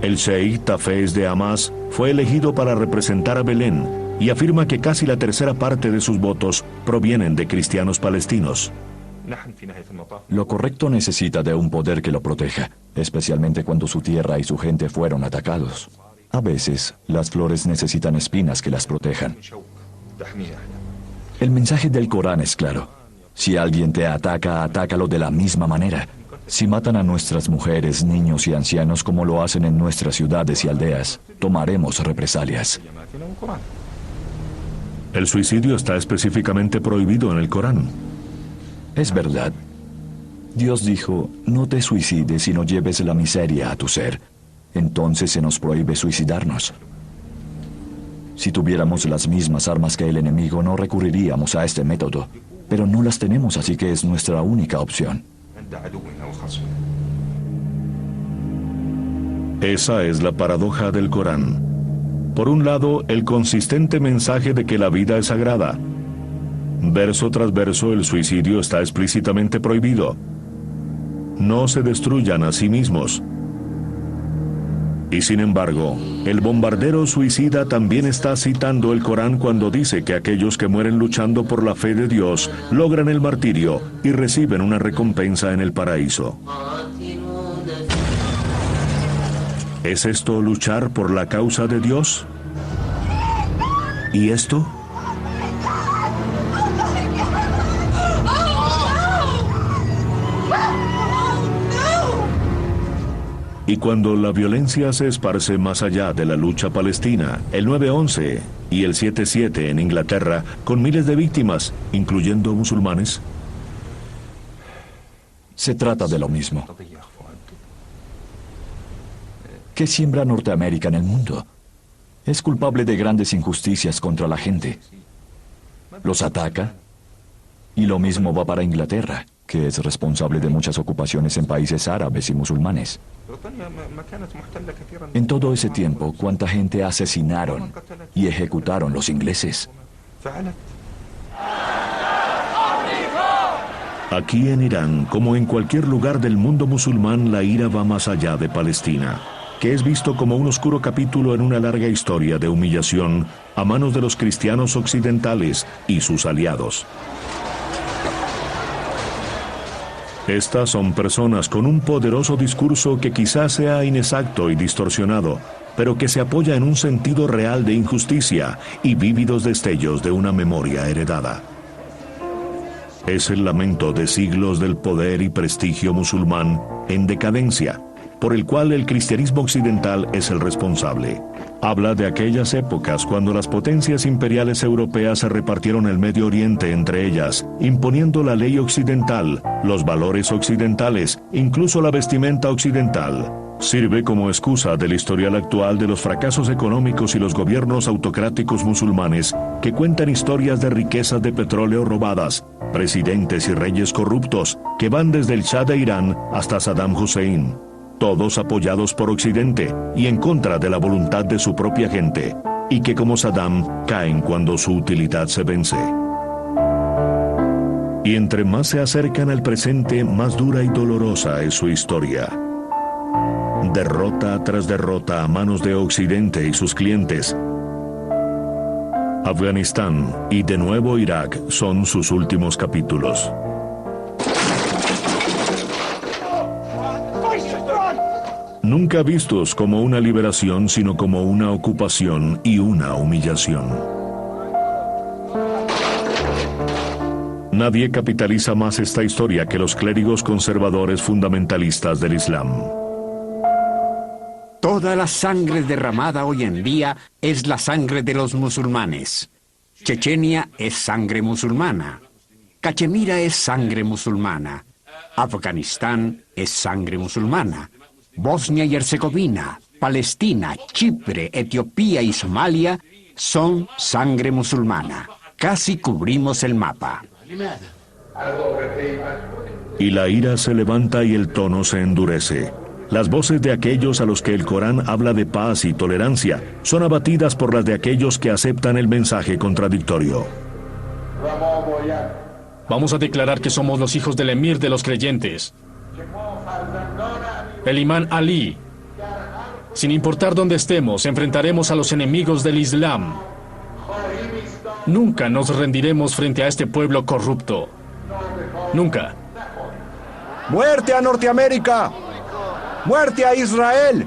El Sheikh Tafez de Hamas fue elegido para representar a Belén y afirma que casi la tercera parte de sus votos provienen de cristianos palestinos. Lo correcto necesita de un poder que lo proteja, especialmente cuando su tierra y su gente fueron atacados. A veces, las flores necesitan espinas que las protejan. El mensaje del Corán es claro. Si alguien te ataca, atácalo de la misma manera. Si matan a nuestras mujeres, niños y ancianos como lo hacen en nuestras ciudades y aldeas, tomaremos represalias. El suicidio está específicamente prohibido en el Corán. Es verdad. Dios dijo: no te suicides y no lleves la miseria a tu ser. Entonces se nos prohíbe suicidarnos. Si tuviéramos las mismas armas que el enemigo, no recurriríamos a este método. Pero no las tenemos, así que es nuestra única opción. Esa es la paradoja del Corán. Por un lado, el consistente mensaje de que la vida es sagrada. Verso tras verso, el suicidio está explícitamente prohibido. No se destruyan a sí mismos. Y sin embargo, el bombardero suicida también está citando el Corán cuando dice que aquellos que mueren luchando por la fe de Dios logran el martirio y reciben una recompensa en el paraíso. ¿Es esto luchar por la causa de Dios? ¿Y esto? Y cuando la violencia se esparce más allá de la lucha palestina, el 9/11 y el 7/7 en Inglaterra, con miles de víctimas, incluyendo musulmanes. Se trata de lo mismo. ¿Qué siembra Norteamérica en el mundo? Es culpable de grandes injusticias contra la gente. Los ataca. Y lo mismo va para Inglaterra, que es responsable de muchas ocupaciones en países árabes y musulmanes. En todo ese tiempo, ¿cuánta gente asesinaron y ejecutaron los ingleses? Aquí en Irán, como en cualquier lugar del mundo musulmán, la ira va más allá de Palestina, que es visto como un oscuro capítulo en una larga historia de humillación a manos de los cristianos occidentales y sus aliados. Estas son personas con un poderoso discurso que quizás sea inexacto y distorsionado, pero que se apoya en un sentido real de injusticia y vívidos destellos de una memoria heredada. Es el lamento de siglos del poder y prestigio musulmán en decadencia, por el cual el cristianismo occidental es el responsable. Habla de aquellas épocas cuando las potencias imperiales europeas se repartieron el Medio Oriente entre ellas, imponiendo la ley occidental, los valores occidentales, incluso la vestimenta occidental. Sirve como excusa del historial actual de los fracasos económicos y los gobiernos autocráticos musulmanes que cuentan historias de riquezas de petróleo robadas, presidentes y reyes corruptos que van desde el Shah de Irán hasta Saddam Hussein. Todos apoyados por Occidente y en contra de la voluntad de su propia gente, y que como Saddam caen cuando su utilidad se vence. Y entre más se acercan al presente, más dura y dolorosa es su historia. Derrota tras derrota a manos de Occidente y sus clientes. Afganistán y de nuevo Irak son sus últimos capítulos. Nunca vistos como una liberación, sino como una ocupación y una humillación. Nadie capitaliza más esta historia que los clérigos conservadores fundamentalistas del Islam. Toda la sangre derramada hoy en día es la sangre de los musulmanes. Chechenia es sangre musulmana. Cachemira es sangre musulmana. Afganistán es sangre musulmana. Bosnia y Herzegovina, Palestina, Chipre, Etiopía y Somalia son sangre musulmana. Casi cubrimos el mapa. Y la ira se levanta y el tono se endurece. Las voces de aquellos a los que el Corán habla de paz y tolerancia son abatidas por las de aquellos que aceptan el mensaje contradictorio. Vamos a declarar que somos los hijos del emir de los creyentes, el imán Ali. Sin importar dónde estemos, enfrentaremos a los enemigos del Islam. Nunca nos rendiremos frente a este pueblo corrupto. Nunca. ¡Muerte a Norteamérica! ¡Muerte a Israel!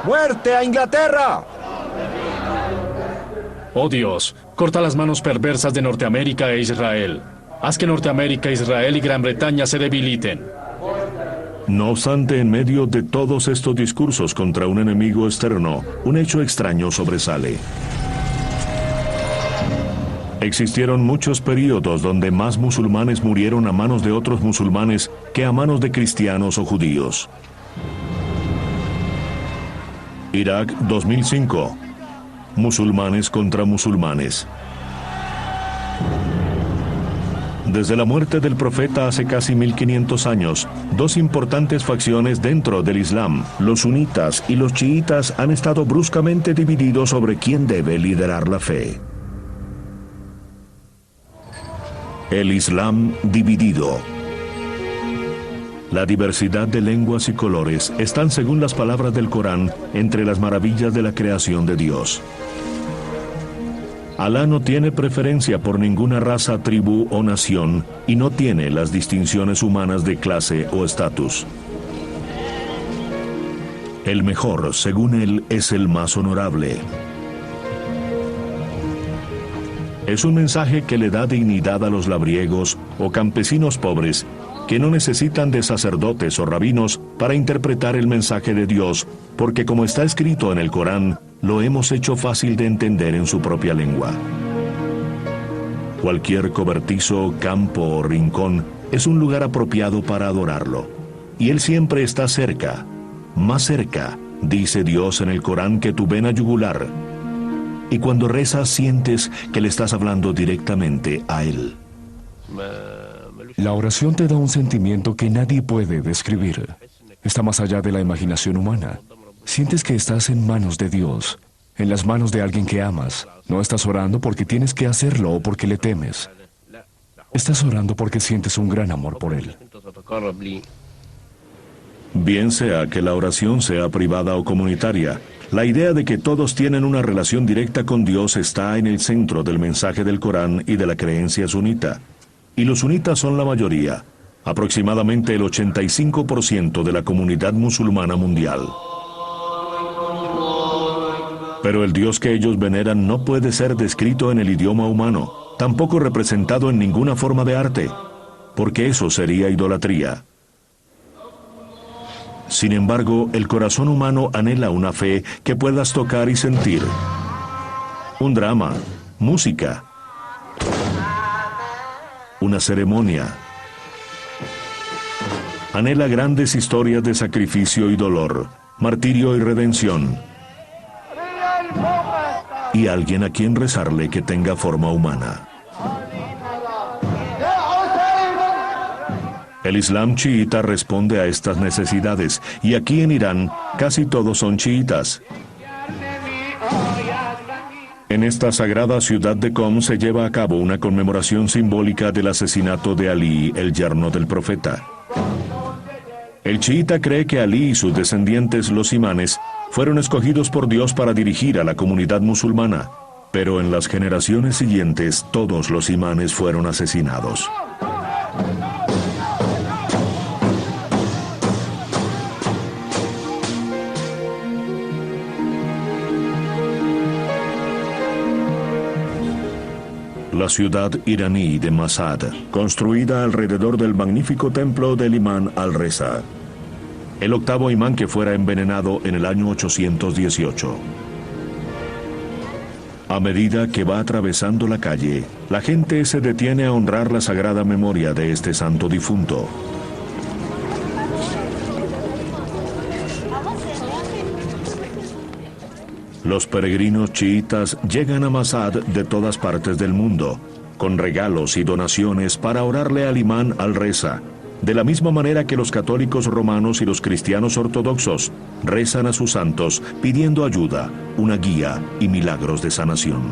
¡Muerte a Inglaterra! Oh Dios, corta las manos perversas de Norteamérica e Israel. Haz que Norteamérica, Israel y Gran Bretaña se debiliten. No obstante, en medio de todos estos discursos contra un enemigo externo, un hecho extraño sobresale. Existieron muchos períodos donde más musulmanes murieron a manos de otros musulmanes que a manos de cristianos o judíos. Irak 2005. Musulmanes contra musulmanes. Desde la muerte del profeta hace casi 1500 años, dos importantes facciones dentro del Islam, los sunitas y los chiitas, han estado bruscamente divididos sobre quién debe liderar la fe. El Islam dividido. La diversidad de lenguas y colores están, según las palabras del Corán, entre las maravillas de la creación de Dios. Alá no tiene preferencia por ninguna raza, tribu o nación y no tiene las distinciones humanas de clase o estatus. El mejor, según él, es el más honorable. Es un mensaje que le da dignidad a los labriegos o campesinos pobres que no necesitan de sacerdotes o rabinos para interpretar el mensaje de Dios, porque como está escrito en el Corán, lo hemos hecho fácil de entender en su propia lengua. Cualquier cobertizo, campo o rincón es un lugar apropiado para adorarlo, y Él siempre está cerca, más cerca, dice Dios en el Corán, que tu vena yugular. Y cuando rezas sientes que le estás hablando directamente a Él. La oración te da un sentimiento que nadie puede describir. Está más allá de la imaginación humana. Sientes que estás en manos de Dios, en las manos de alguien que amas. No estás orando porque tienes que hacerlo o porque le temes. Estás orando porque sientes un gran amor por Él. Bien sea que la oración sea privada o comunitaria, la idea de que todos tienen una relación directa con Dios está en el centro del mensaje del Corán y de la creencia sunita. Y los sunitas son la mayoría, aproximadamente el 85% de la comunidad musulmana mundial. Pero el Dios que ellos veneran no puede ser descrito en el idioma humano, tampoco representado en ninguna forma de arte, porque eso sería idolatría. Sin embargo, el corazón humano anhela una fe que puedas tocar y sentir. Un drama, música, una ceremonia. Anhela grandes historias de sacrificio y dolor, martirio y redención. Y alguien a quien rezarle que tenga forma humana. El Islam chiita responde a estas necesidades, y aquí en Irán casi todos son chiitas. En esta sagrada ciudad de Qom se lleva a cabo una conmemoración simbólica del asesinato de Ali, el yerno del profeta. El chiita cree que Ali y sus descendientes, los imanes, fueron escogidos por Dios para dirigir a la comunidad musulmana, pero en las generaciones siguientes todos los imanes fueron asesinados. La ciudad iraní de Masad, construida alrededor del magnífico templo del imán al-Reza, el octavo imán que fuera envenenado en el año 818. A medida que va atravesando la calle, la gente se detiene a honrar la sagrada memoria de este santo difunto. Los peregrinos chiitas llegan a Masad de todas partes del mundo, con regalos y donaciones para orarle al imán al-Reza, de la misma manera que los católicos romanos y los cristianos ortodoxos rezan a sus santos pidiendo ayuda, una guía y milagros de sanación.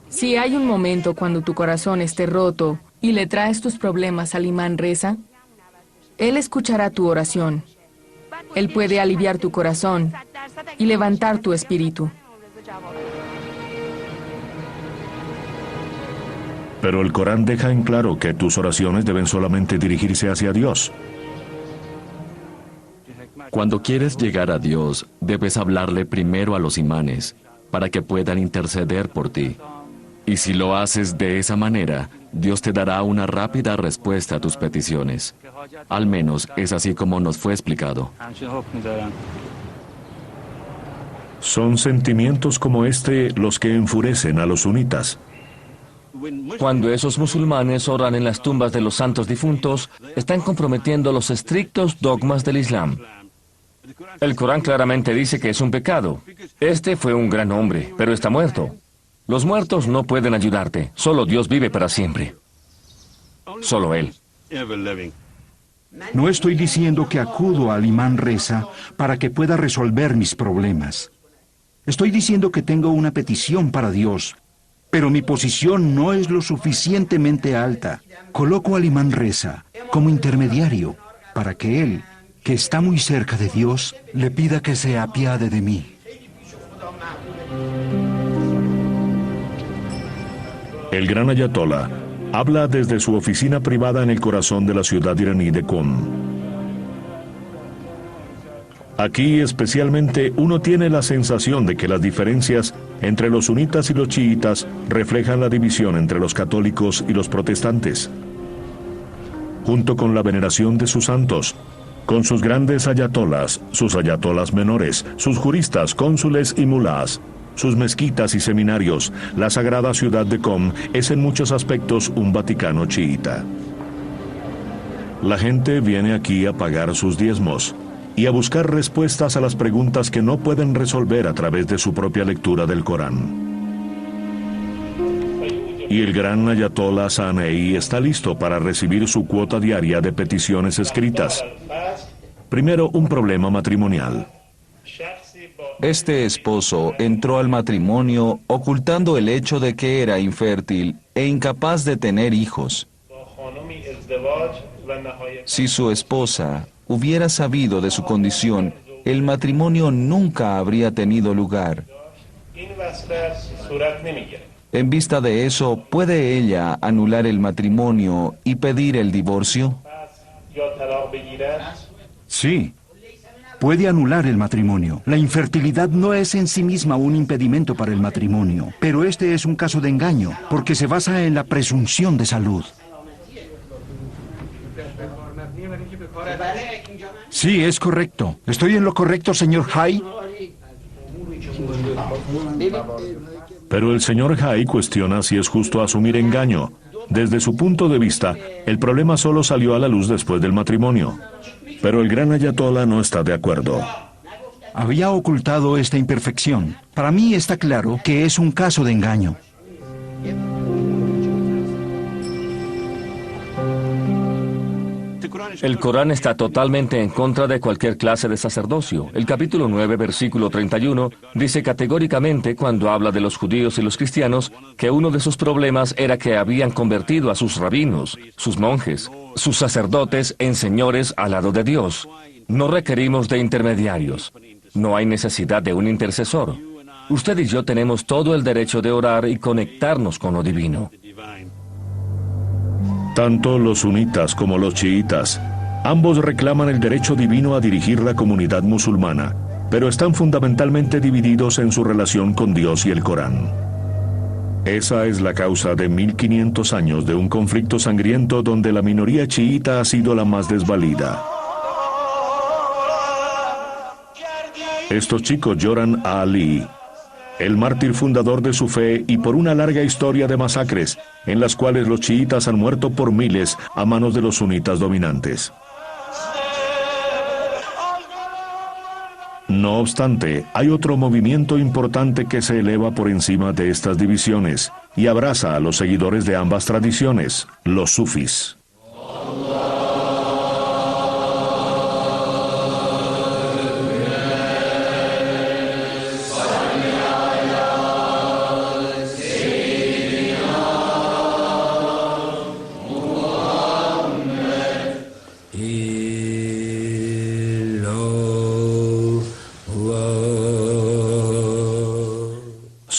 Si hay un momento cuando tu corazón esté roto y le traes tus problemas al imán Reza, él escuchará tu oración. Él puede aliviar tu corazón y levantar tu espíritu. Pero el Corán deja en claro que tus oraciones deben solamente dirigirse hacia Dios. Cuando quieres llegar a Dios, debes hablarle primero a los imanes, para que puedan interceder por ti. Y si lo haces de esa manera, Dios te dará una rápida respuesta a tus peticiones. Al menos es así como nos fue explicado. Son sentimientos como este los que enfurecen a los sunitas. Cuando esos musulmanes oran en las tumbas de los santos difuntos, están comprometiendo los estrictos dogmas del Islam. El Corán claramente dice que es un pecado. Este fue un gran hombre, pero está muerto. Los muertos no pueden ayudarte. Solo Dios vive para siempre. Solo Él. No estoy diciendo que acudo al imán Reza para que pueda resolver mis problemas. Estoy diciendo que tengo una petición para Dios pero mi posición no es lo suficientemente alta. Coloco al imán Reza como intermediario para que él, que está muy cerca de Dios, le pida que se apiade de mí. El gran ayatolá habla desde su oficina privada en el corazón de la ciudad iraní de Qom. Aquí especialmente uno tiene la sensación de que las diferencias entre los sunitas y los chiitas reflejan la división entre los católicos y los protestantes. Junto con la veneración de sus santos, con sus grandes ayatolás, sus ayatolás menores, sus juristas, cónsules y mulás, sus mezquitas y seminarios, la sagrada ciudad de Qom es en muchos aspectos un Vaticano chiita. La gente viene aquí a pagar sus diezmos y a buscar respuestas a las preguntas que no pueden resolver a través de su propia lectura del Corán. Y el gran ayatolá Sanei está listo para recibir su cuota diaria de peticiones escritas. Primero, un problema matrimonial. Este esposo entró al matrimonio ocultando el hecho de que era infértil e incapaz de tener hijos. Si su esposa hubiera sabido de su condición, el matrimonio nunca habría tenido lugar. En vista de eso, ¿puede ella anular el matrimonio y pedir el divorcio? Sí, puede anular el matrimonio. La infertilidad no es en sí misma un impedimento para el matrimonio, pero este es un caso de engaño, porque se basa en la presunción de salud. Sí, es correcto. ¿Estoy en lo correcto, señor Hay? Pero el señor Hay cuestiona si es justo asumir engaño. Desde su punto de vista, el problema solo salió a la luz después del matrimonio. Pero el gran ayatolá no está de acuerdo. Había ocultado esta imperfección. Para mí está claro que es un caso de engaño. El Corán está totalmente en contra de cualquier clase de sacerdocio. El capítulo 9, versículo 31, dice categóricamente, cuando habla de los judíos y los cristianos, que uno de sus problemas era que habían convertido a sus rabinos, sus monjes, sus sacerdotes en señores al lado de Dios. No requerimos de intermediarios. No hay necesidad de un intercesor. Usted y yo tenemos todo el derecho de orar y conectarnos con lo divino. Tanto los sunitas como los chiitas, ambos reclaman el derecho divino a dirigir la comunidad musulmana, pero están fundamentalmente divididos en su relación con Dios y el Corán. Esa es la causa de 1500 años de un conflicto sangriento donde la minoría chiita ha sido la más desvalida. Estos chicos lloran a Ali, el mártir fundador de su fe, y por una larga historia de masacres, en las cuales los chiitas han muerto por miles a manos de los sunitas dominantes. No obstante, hay otro movimiento importante que se eleva por encima de estas divisiones y abraza a los seguidores de ambas tradiciones, los sufís.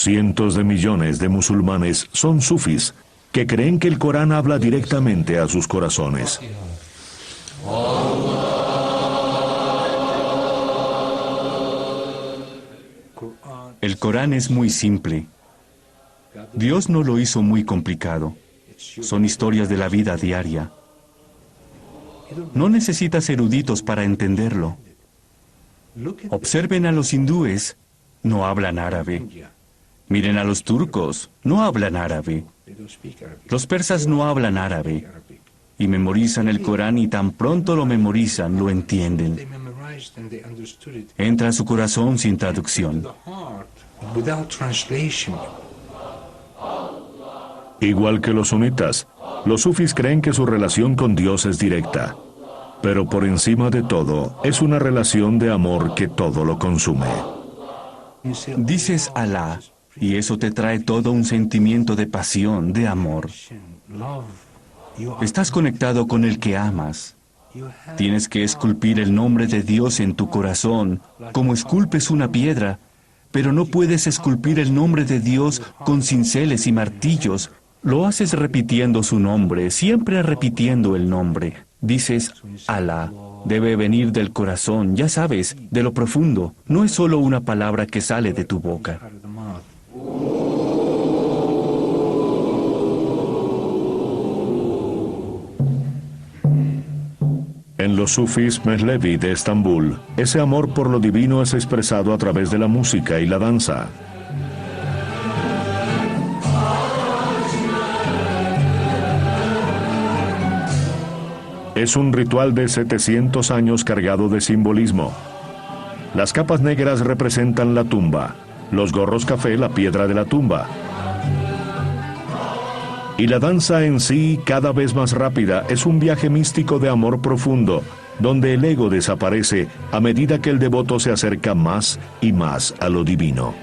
Cientos de millones de musulmanes son sufís que creen que el Corán habla directamente a sus corazones. El Corán es muy simple. Dios no lo hizo muy complicado. Son historias de la vida diaria. No necesitas eruditos para entenderlo. Observen a los hindúes, no hablan árabe. Miren a los turcos, no hablan árabe. Los persas no hablan árabe. Y memorizan el Corán y tan pronto lo memorizan, lo entienden. Entra a su corazón sin traducción. Igual que los sunitas, los sufís creen que su relación con Dios es directa. Pero por encima de todo, es una relación de amor que todo lo consume. Dices Alá, Y eso te trae todo un sentimiento de pasión, de amor. Estás conectado con el que amas. Tienes que esculpir el nombre de Dios en tu corazón, como esculpes una piedra, pero no puedes esculpir el nombre de Dios con cinceles y martillos. Lo haces repitiendo su nombre, siempre repitiendo el nombre. Dices, Alá, debe venir del corazón, ya sabes, de lo profundo. No es solo una palabra que sale de tu boca. En los sufis Mevlevi de Estambul, ese amor por lo divino es expresado a través de la música y la danza. Es un ritual de 700 años cargado de simbolismo. Las capas negras representan la tumba, los gorros café la piedra de la tumba. Y la danza en sí, cada vez más rápida, es un viaje místico de amor profundo, donde el ego desaparece a medida que el devoto se acerca más y más a lo divino.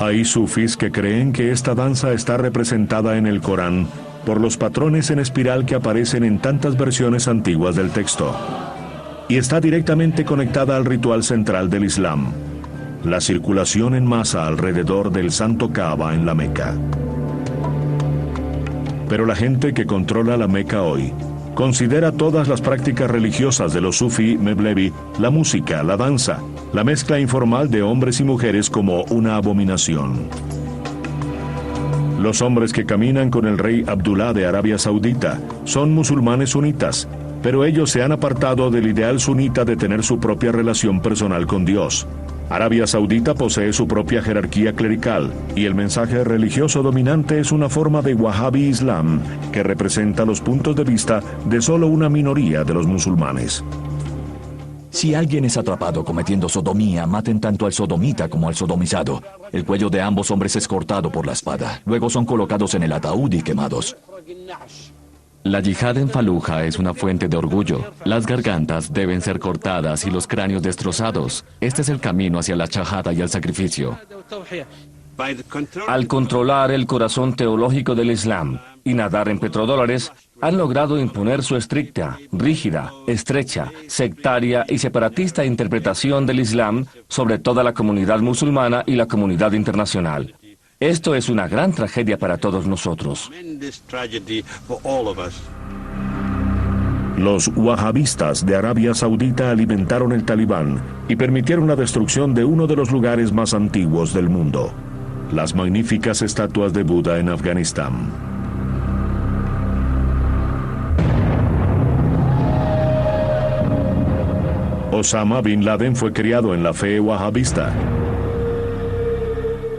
Hay sufis que creen que esta danza está representada en el Corán por los patrones en espiral que aparecen en tantas versiones antiguas del texto, y está directamente conectada al ritual central del Islam, la circulación en masa alrededor del Santo Kaaba en la Meca. Pero la gente que controla la Meca hoy considera todas las prácticas religiosas de los sufí Mevlevi, la música, la danza, la mezcla informal de hombres y mujeres como una abominación. Los hombres que caminan con el rey Abdullah de Arabia Saudita son musulmanes sunitas, pero ellos se han apartado del ideal sunita de tener su propia relación personal con Dios. Arabia Saudita posee su propia jerarquía clerical y el mensaje religioso dominante es una forma de Wahhabi Islam que representa los puntos de vista de solo una minoría de los musulmanes. Si alguien es atrapado cometiendo sodomía, maten tanto al sodomita como al sodomizado. El cuello de ambos hombres es cortado por la espada. Luego son colocados en el ataúd y quemados. La yihad en Faluja es una fuente de orgullo. Las gargantas deben ser cortadas y los cráneos destrozados. Este es el camino hacia la shahada y el sacrificio. Al controlar el corazón teológico del Islam y nadar en petrodólares, han logrado imponer su estricta, rígida, estrecha, sectaria y separatista interpretación del Islam sobre toda la comunidad musulmana y la comunidad internacional. Esto es una gran tragedia para todos nosotros. Los wahhabistas de Arabia Saudita alimentaron el Talibán y permitieron la destrucción de uno de los lugares más antiguos del mundo, las magníficas estatuas de Buda en Afganistán. Osama Bin Laden fue criado en la fe wahhabista.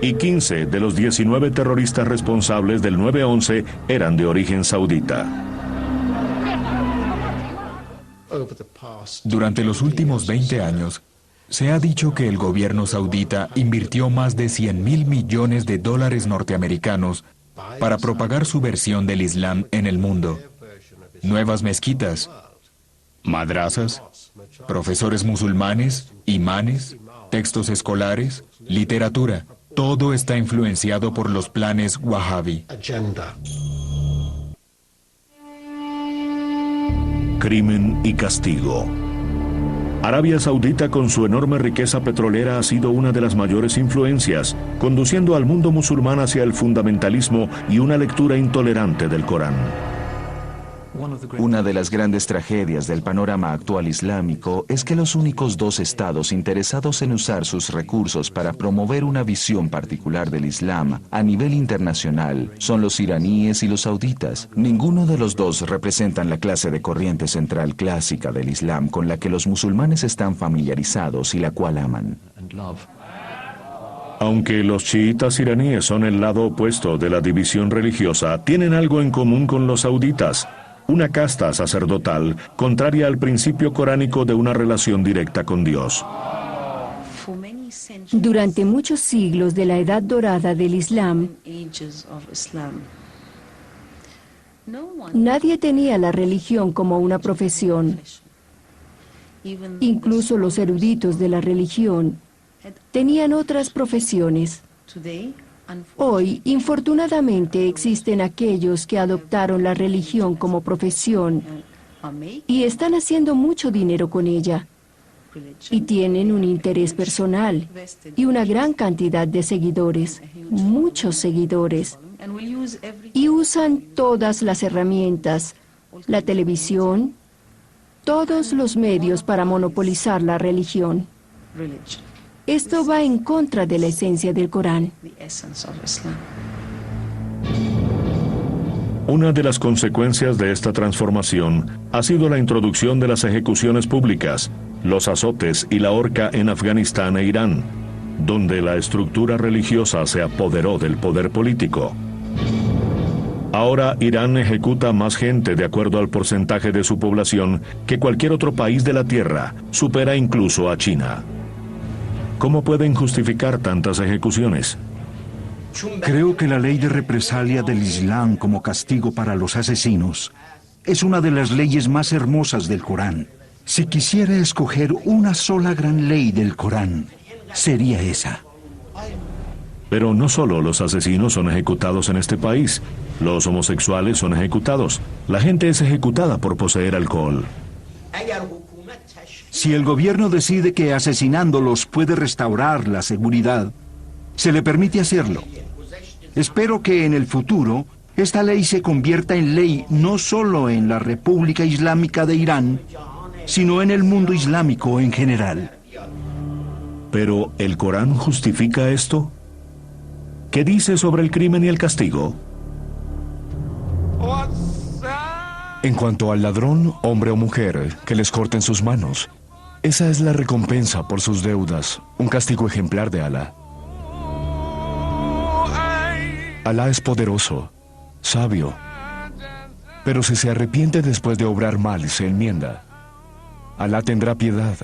Y 15 de los 19 terroristas responsables del 9/11 eran de origen saudita. Durante los últimos 20 años, se ha dicho que el gobierno saudita invirtió más de $100.000 millones norteamericanos para propagar su versión del Islam en el mundo. Nuevas mezquitas, madrazas, profesores musulmanes, imanes, textos escolares, literatura. Todo está influenciado por los planes Wahhabi. Crimen y castigo. Arabia Saudita, con su enorme riqueza petrolera, ha sido una de las mayores influencias, conduciendo al mundo musulmán hacia el fundamentalismo y una lectura intolerante del Corán. Una de las grandes tragedias del panorama actual islámico es que los únicos dos estados interesados en usar sus recursos para promover una visión particular del Islam a nivel internacional son los iraníes y los sauditas. Ninguno de los dos representan la clase de corriente central clásica del Islam con la que los musulmanes están familiarizados y la cual aman. Aunque los chiitas iraníes son el lado opuesto de la división religiosa, tienen algo en común con los sauditas: una casta sacerdotal contraria al principio coránico de una relación directa con Dios. Durante muchos siglos de la Edad Dorada del Islam, nadie tenía la religión como una profesión. Incluso los eruditos de la religión tenían otras profesiones. Hoy, infortunadamente, existen aquellos que adoptaron la religión como profesión y están haciendo mucho dinero con ella. Y tienen un interés personal y una gran cantidad de seguidores, muchos seguidores. Y usan todas las herramientas, la televisión, todos los medios para monopolizar la religión. Esto va en contra de la esencia del Corán. Una de las consecuencias de esta transformación ha sido la introducción de las ejecuciones públicas, los azotes y la horca en Afganistán e Irán, donde la estructura religiosa se apoderó del poder político. Ahora Irán ejecuta más gente de acuerdo al porcentaje de su población que cualquier otro país de la Tierra, supera incluso a China. ¿Cómo pueden justificar tantas ejecuciones? Creo que la ley de represalia del Islam como castigo para los asesinos es una de las leyes más hermosas del Corán. Si quisiera escoger una sola gran ley del Corán, sería esa. Pero no solo los asesinos son ejecutados en este país, los homosexuales son ejecutados, la gente es ejecutada por poseer alcohol. Si el gobierno decide que asesinándolos puede restaurar la seguridad, se le permite hacerlo. Espero que en el futuro esta ley se convierta en ley no solo en la República Islámica de Irán, sino en el mundo islámico en general. ¿Pero el Corán justifica esto? ¿Qué dice sobre el crimen y el castigo? En cuanto al ladrón, hombre o mujer, que les corten sus manos, esa es la recompensa por sus deudas, un castigo ejemplar de Alá. Alá es poderoso, sabio, pero si se arrepiente después de obrar mal y se enmienda, Alá tendrá piedad.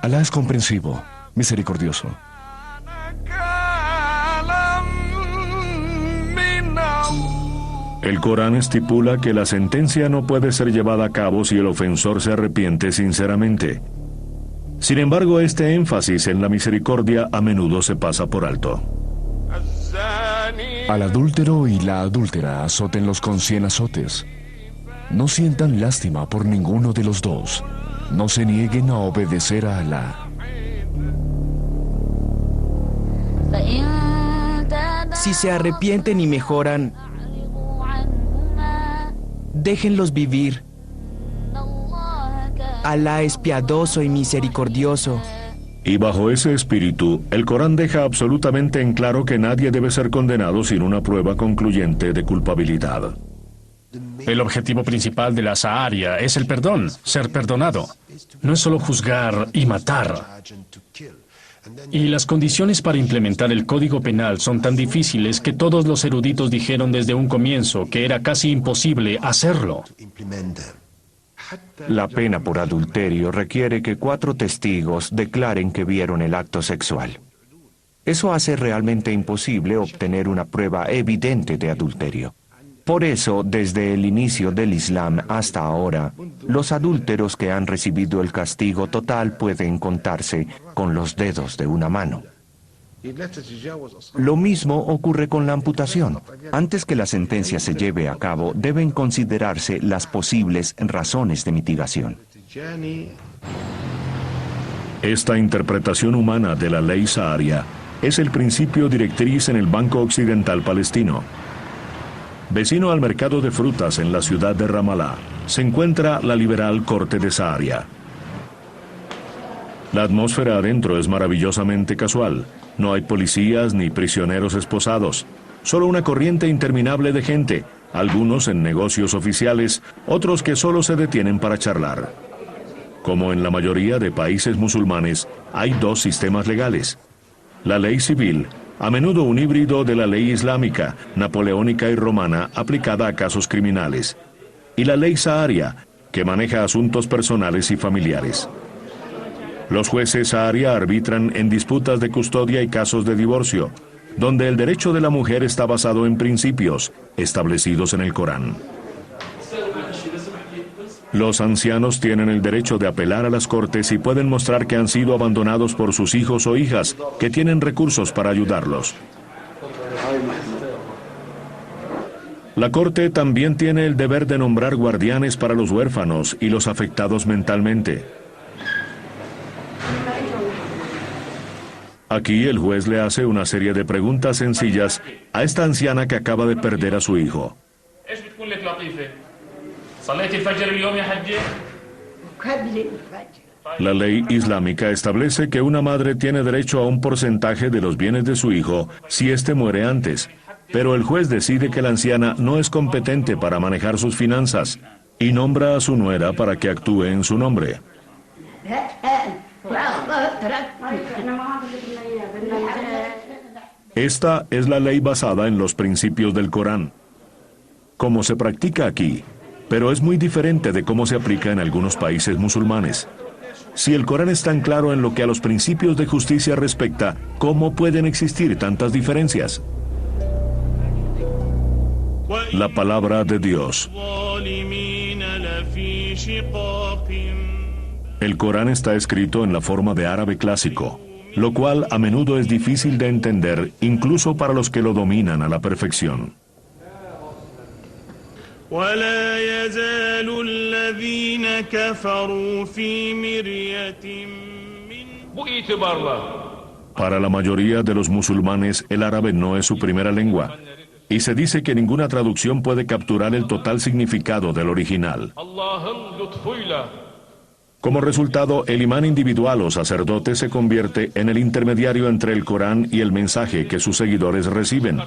Alá es comprensivo, misericordioso. El Corán estipula que la sentencia no puede ser llevada a cabo si el ofensor se arrepiente sinceramente. Sin embargo, este énfasis en la misericordia a menudo se pasa por alto. Al adúltero y la adúltera azótenlos con 100 azotes. No sientan lástima por ninguno de los dos. No se nieguen a obedecer a Alá. Si se arrepienten y mejoran, déjenlos vivir. Alá es piadoso y misericordioso. Y bajo ese espíritu, el Corán deja absolutamente en claro que nadie debe ser condenado sin una prueba concluyente de culpabilidad. El objetivo principal de la Sharia es el perdón, ser perdonado. No es solo juzgar y matar. Y las condiciones para implementar el Código Penal son tan difíciles que todos los eruditos dijeron desde un comienzo que era casi imposible hacerlo. La pena por adulterio requiere que 4 testigos declaren que vieron el acto sexual. Eso hace realmente imposible obtener una prueba evidente de adulterio. Por eso, desde el inicio del Islam hasta ahora, los adúlteros que han recibido el castigo total pueden contarse con los dedos de una mano. Lo mismo ocurre con la amputación. Antes que la sentencia se lleve a cabo, deben considerarse las posibles razones de mitigación. Esta interpretación humana de la ley Sharia es el principio directriz en el Banco Occidental Palestino. Vecino al mercado de frutas en la ciudad de Ramallah, se encuentra la liberal Corte de Sharia. La atmósfera adentro es maravillosamente casual. No hay policías ni prisioneros esposados. Solo una corriente interminable de gente, algunos en negocios oficiales, otros que solo se detienen para charlar. Como en la mayoría de países musulmanes, hay 2 sistemas legales. La ley civil, a menudo un híbrido de la ley islámica, napoleónica y romana aplicada a casos criminales. Y la ley Sharia, que maneja asuntos personales y familiares. Los jueces Sharia arbitran en disputas de custodia y casos de divorcio, donde el derecho de la mujer está basado en principios establecidos en el Corán. Los ancianos tienen el derecho de apelar a las cortes y pueden mostrar que han sido abandonados por sus hijos o hijas, que tienen recursos para ayudarlos. La corte también tiene el deber de nombrar guardianes para los huérfanos y los afectados mentalmente. Aquí el juez le hace una serie de preguntas sencillas a esta anciana que acaba de perder a su hijo. La ley islámica establece que una madre tiene derecho a un porcentaje de los bienes de su hijo si éste muere antes, pero el juez decide que la anciana no es competente para manejar sus finanzas y nombra a su nuera para que actúe en su nombre. Esta es la ley basada en los principios del Corán, como se practica aquí, pero es muy diferente de cómo se aplica en algunos países musulmanes. Si el Corán es tan claro en lo que a los principios de justicia respecta, ¿cómo pueden existir tantas diferencias? La palabra de Dios. El Corán está escrito en la forma de árabe clásico, lo cual a menudo es difícil de entender, incluso para los que lo dominan a la perfección. Para la mayoría de los musulmanes, el árabe no es su primera lengua, y se dice que ninguna traducción puede capturar el total significado del original. Como resultado, el imán individual o sacerdote se convierte en el intermediario entre el Corán y el mensaje que sus seguidores reciben.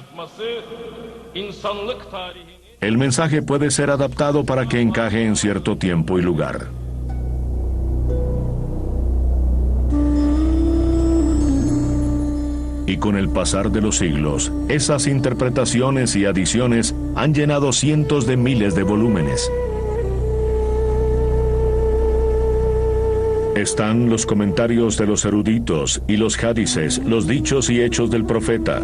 El mensaje puede ser adaptado para que encaje en cierto tiempo y lugar. Y con el pasar de los siglos, esas interpretaciones y adiciones han llenado cientos de miles de volúmenes. Están los comentarios de los eruditos y los hadices, los dichos y hechos del profeta.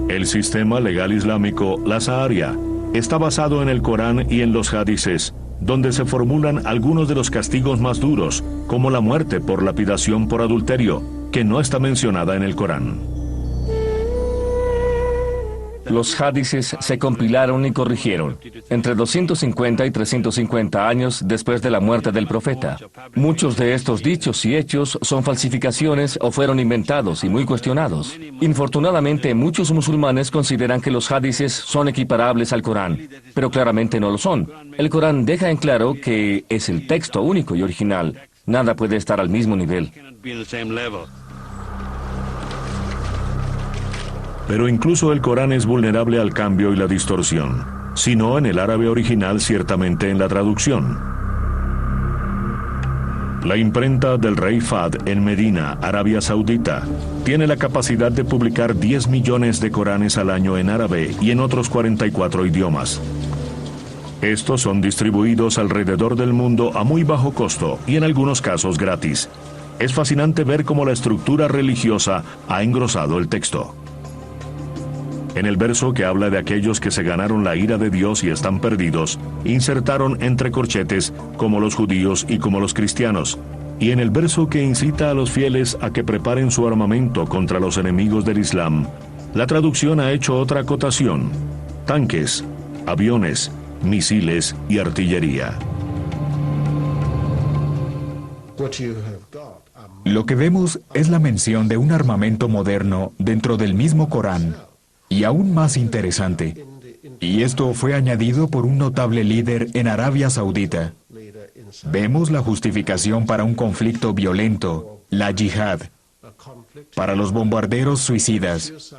El sistema legal islámico, la Sharia, está basado en el Corán y en los hadices, donde se formulan algunos de los castigos más duros, como la muerte por lapidación por adulterio, que no está mencionada en el Corán. Los hadices se compilaron y corrigieron entre 250 y 350 años después de la muerte del profeta. Muchos de estos dichos y hechos son falsificaciones o fueron inventados y muy cuestionados. Infortunadamente, muchos musulmanes consideran que los hadices son equiparables al Corán, pero claramente no lo son. El Corán deja en claro que es el texto único y original. Nada puede estar al mismo nivel. Pero incluso el Corán es vulnerable al cambio y la distorsión, si no en el árabe original, ciertamente en la traducción. La imprenta del rey Fahd en Medina, Arabia Saudita, tiene la capacidad de publicar 10 millones de Coranes al año en árabe y en otros 44 idiomas. Estos son distribuidos alrededor del mundo a muy bajo costo y en algunos casos gratis. Es fascinante ver cómo la estructura religiosa ha engrosado el texto. En el verso que habla de aquellos que se ganaron la ira de Dios y están perdidos, insertaron entre corchetes como los judíos y como los cristianos. Y en el verso que incita a los fieles a que preparen su armamento contra los enemigos del Islam, la traducción ha hecho otra acotación: tanques, aviones, misiles y artillería. Lo que vemos es la mención de un armamento moderno dentro del mismo Corán. Y aún más interesante, y esto fue añadido por un notable líder en Arabia Saudita. Vemos la justificación para un conflicto violento, la yihad, para los bombarderos suicidas,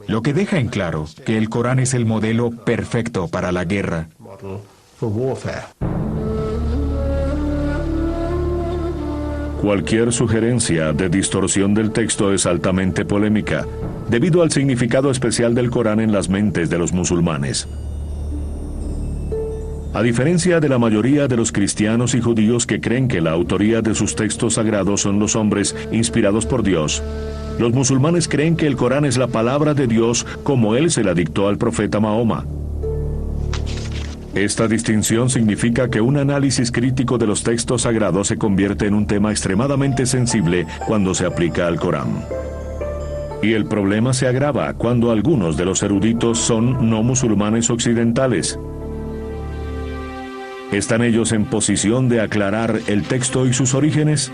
lo que deja en claro que el Corán es el modelo perfecto para la guerra. Cualquier sugerencia de distorsión del texto es altamente polémica, debido al significado especial del Corán en las mentes de los musulmanes. A diferencia de la mayoría de los cristianos y judíos que creen que la autoría de sus textos sagrados son los hombres inspirados por Dios, los musulmanes creen que el Corán es la palabra de Dios como Él se la dictó al profeta Mahoma. Esta distinción significa que un análisis crítico de los textos sagrados se convierte en un tema extremadamente sensible cuando se aplica al Corán. Y el problema se agrava cuando algunos de los eruditos son no musulmanes occidentales. ¿Están ellos en posición de aclarar el texto y sus orígenes?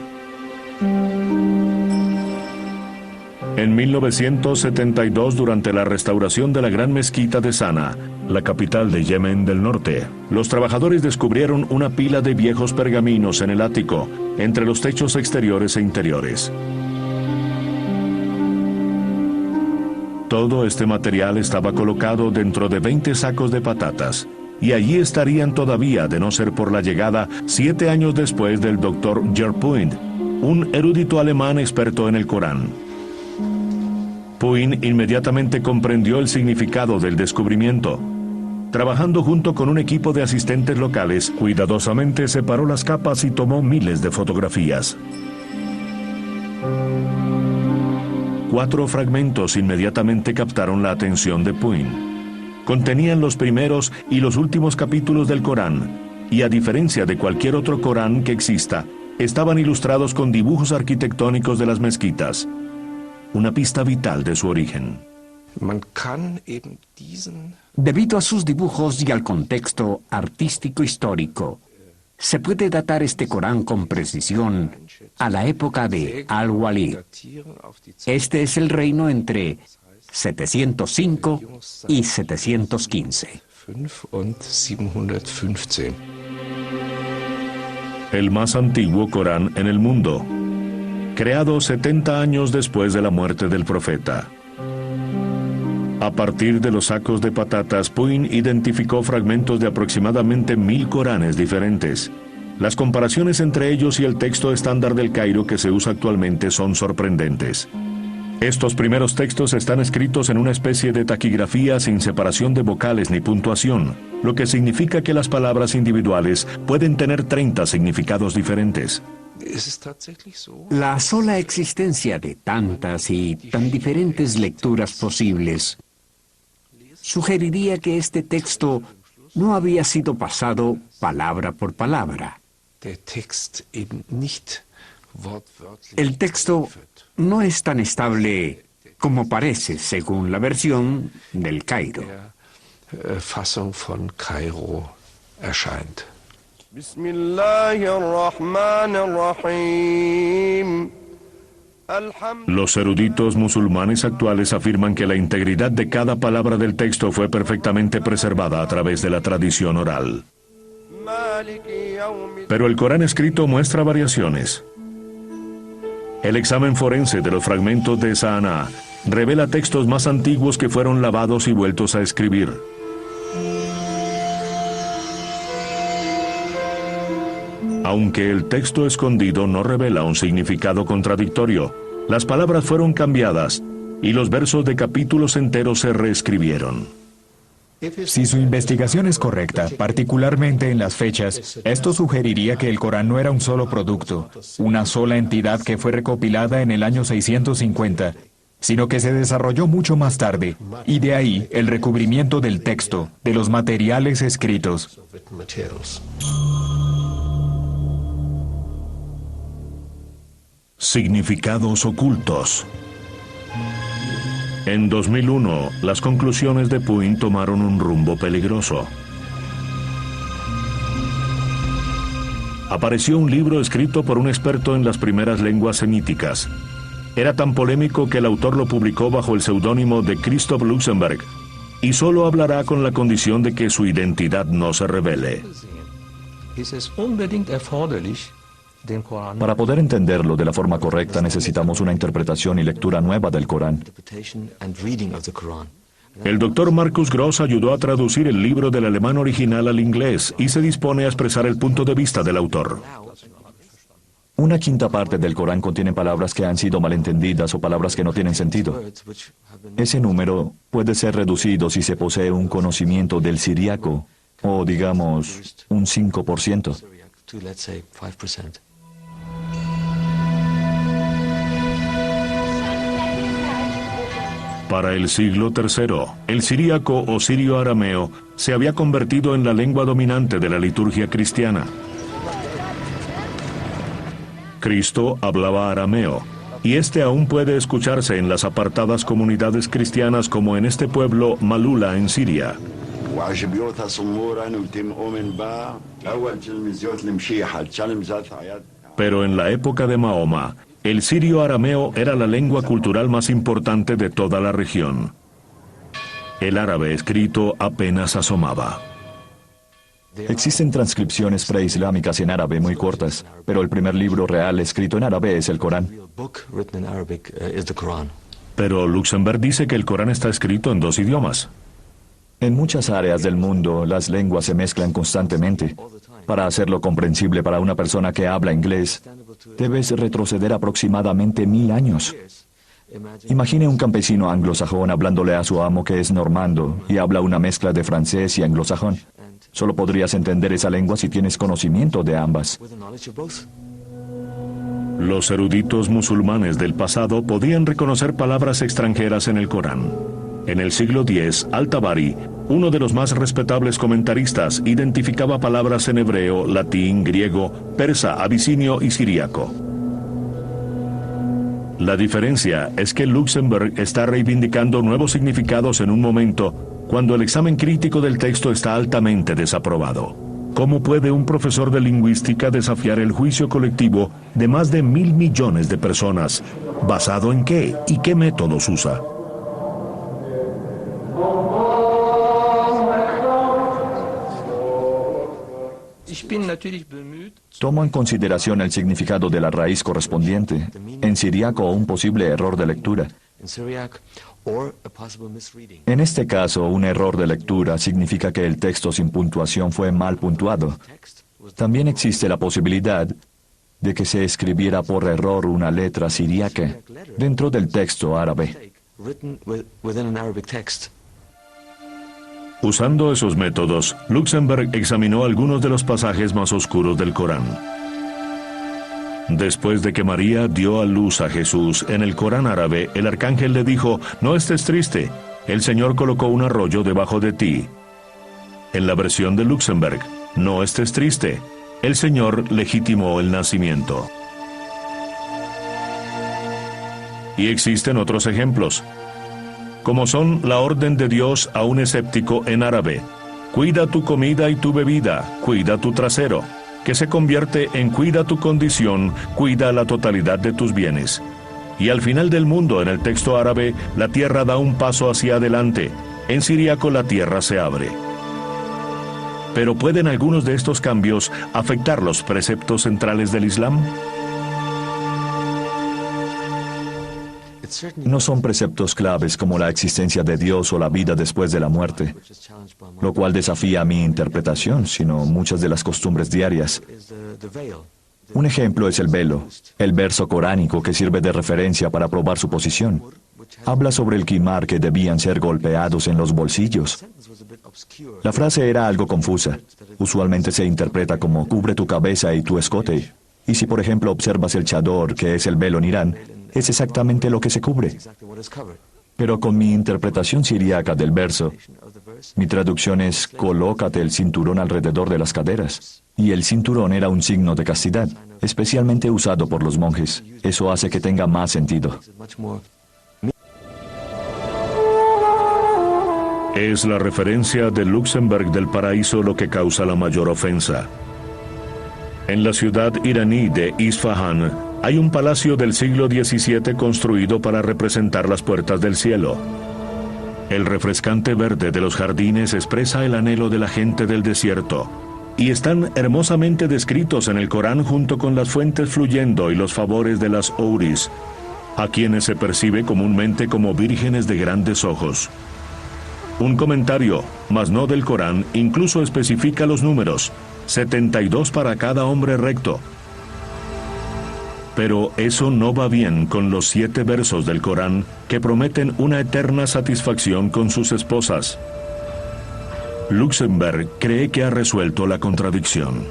En 1972, durante la restauración de la Gran Mezquita de Sana, la capital de Yemen del Norte, los trabajadores descubrieron una pila de viejos pergaminos en el ático, entre los techos exteriores e interiores. Todo este material estaba colocado dentro de 20 sacos de patatas, y allí estarían todavía de no ser por la llegada 7 años después del Dr. Gerd Puyn, un erudito alemán experto en el Corán. Puyn inmediatamente comprendió el significado del descubrimiento. Trabajando junto con un equipo de asistentes locales, cuidadosamente separó las capas y tomó miles de fotografías. 4 fragmentos inmediatamente captaron la atención de Puyn. Contenían los primeros y los últimos capítulos del Corán, y a diferencia de cualquier otro Corán que exista, estaban ilustrados con dibujos arquitectónicos de las mezquitas. Una pista vital de su origen. Debido a sus dibujos y al contexto artístico histórico, se puede datar este Corán con precisión a la época de Al-Walid. Este es el reino entre 705 y 715. El más antiguo Corán en el mundo, creado 70 años después de la muerte del profeta. A partir de los sacos de patatas, Puyn identificó fragmentos de aproximadamente 1000 Coranes diferentes. Las comparaciones entre ellos y el texto estándar del Cairo que se usa actualmente son sorprendentes. Estos primeros textos están escritos en una especie de taquigrafía sin separación de vocales ni puntuación, lo que significa que las palabras individuales pueden tener 30 significados diferentes. La sola existencia de tantas y tan diferentes lecturas posibles sugeriría que este texto no había sido pasado palabra por palabra. El texto no es tan estable como parece según la versión del Cairo. Los eruditos musulmanes actuales afirman que la integridad de cada palabra del texto fue perfectamente preservada a través de la tradición oral. Pero el Corán escrito muestra variaciones. El examen forense de los fragmentos de Sa'aná revela textos más antiguos que fueron lavados y vueltos a escribir. Aunque el texto escondido no revela un significado contradictorio, las palabras fueron cambiadas y los versos de capítulos enteros se reescribieron. Si su investigación es correcta, particularmente en las fechas, esto sugeriría que el Corán no era un solo producto, una sola entidad que fue recopilada en el año 650, sino que se desarrolló mucho más tarde, y de ahí el recubrimiento del texto, de los materiales escritos. Significados ocultos. En 2001, las conclusiones de Puyn tomaron un rumbo peligroso. Apareció un libro escrito por un experto en las primeras lenguas semíticas. Era tan polémico que el autor lo publicó bajo el seudónimo de Christoph Luxemburg, y solo hablará con la condición de que su identidad no se revele. Para poder entenderlo de la forma correcta necesitamos una interpretación y lectura nueva del Corán. El doctor Marcus Gross ayudó a traducir el libro del alemán original al inglés y se dispone a expresar el punto de vista del autor. Una quinta parte del Corán contiene palabras que han sido malentendidas o palabras que no tienen sentido. Ese número puede ser reducido si se posee un conocimiento del siríaco, o digamos, un 5%. Para el siglo III, el siríaco o sirio-arameo se había convertido en la lengua dominante de la liturgia cristiana. Cristo hablaba arameo, y este aún puede escucharse en las apartadas comunidades cristianas como en este pueblo Malula en Siria. Pero en la época de Mahoma, el sirio-arameo era la lengua cultural más importante de toda la región. El árabe escrito apenas asomaba. Existen transcripciones preislámicas en árabe muy cortas, pero el primer libro real escrito en árabe es el Corán. Pero Luxemburg dice que el Corán está escrito en 2 idiomas. En muchas áreas del mundo, las lenguas se mezclan constantemente. Para hacerlo comprensible para una persona que habla inglés, debes retroceder aproximadamente 1000 años. Imagine un campesino anglosajón hablándole a su amo que es normando y habla una mezcla de francés y anglosajón. Solo podrías entender esa lengua si tienes conocimiento de ambas. Los eruditos musulmanes del pasado podían reconocer palabras extranjeras en el Corán. En el siglo X, Al-Tabari, uno de los más respetables comentaristas, identificaba palabras en hebreo, latín, griego, persa, abisinio y siríaco. La diferencia es que Luxemburg está reivindicando nuevos significados en un momento cuando el examen crítico del texto está altamente desaprobado. ¿Cómo puede un profesor de lingüística desafiar el juicio colectivo de más de 1.000 millones de personas? ¿Basado en qué y qué métodos usa? Tomo en consideración el significado de la raíz correspondiente, en siríaco un posible error de lectura. En este caso, un error de lectura significa que el texto sin puntuación fue mal puntuado. También existe la posibilidad de que se escribiera por error una letra siríaca dentro del texto árabe. Usando esos métodos, Luxemburg examinó algunos de los pasajes más oscuros del Corán. Después de que María dio a luz a Jesús, en el Corán árabe, el arcángel le dijo: «No estés triste, el Señor colocó un arroyo debajo de ti». En la versión de Luxemburg, «No estés triste, el Señor legitimó el nacimiento». Y existen otros ejemplos, como son la orden de Dios a un escéptico en árabe: «Cuida tu comida y tu bebida, cuida tu trasero», que se convierte en «cuida tu condición, cuida la totalidad de tus bienes». Y al final del mundo, en el texto árabe, la tierra da un paso hacia adelante. En siríaco la tierra se abre. Pero ¿pueden algunos de estos cambios afectar los preceptos centrales del Islam? No son preceptos claves como la existencia de Dios o la vida después de la muerte, lo cual desafía mi interpretación, sino muchas de las costumbres diarias. Un ejemplo es el velo, el verso coránico que sirve de referencia para probar su posición. Habla sobre el quimar que debían ser golpeados en los bolsillos. La frase era algo confusa. Usualmente se interpreta como «cubre tu cabeza y tu escote». Y si por ejemplo observas el chador, que es el velo en Irán, es exactamente lo que se cubre. Pero con mi interpretación siríaca del verso, mi traducción es «colócate el cinturón alrededor de las caderas». Y el cinturón era un signo de castidad, especialmente usado por los monjes. Eso hace que tenga más sentido. Es la referencia de Luxemburg del paraíso lo que causa la mayor ofensa. En la ciudad iraní de Isfahán hay un palacio del siglo XVII construido para representar las puertas del cielo. El refrescante verde de los jardines expresa el anhelo de la gente del desierto, y están hermosamente descritos en el Corán junto con las fuentes fluyendo y los favores de las houris, a quienes se percibe comúnmente como vírgenes de grandes ojos. Un comentario, mas no del Corán, incluso especifica los números: 72 para cada hombre recto. Pero eso no va bien con los 7 versos del Corán que prometen una eterna satisfacción con sus esposas. Luxemburg cree que ha resuelto la contradicción.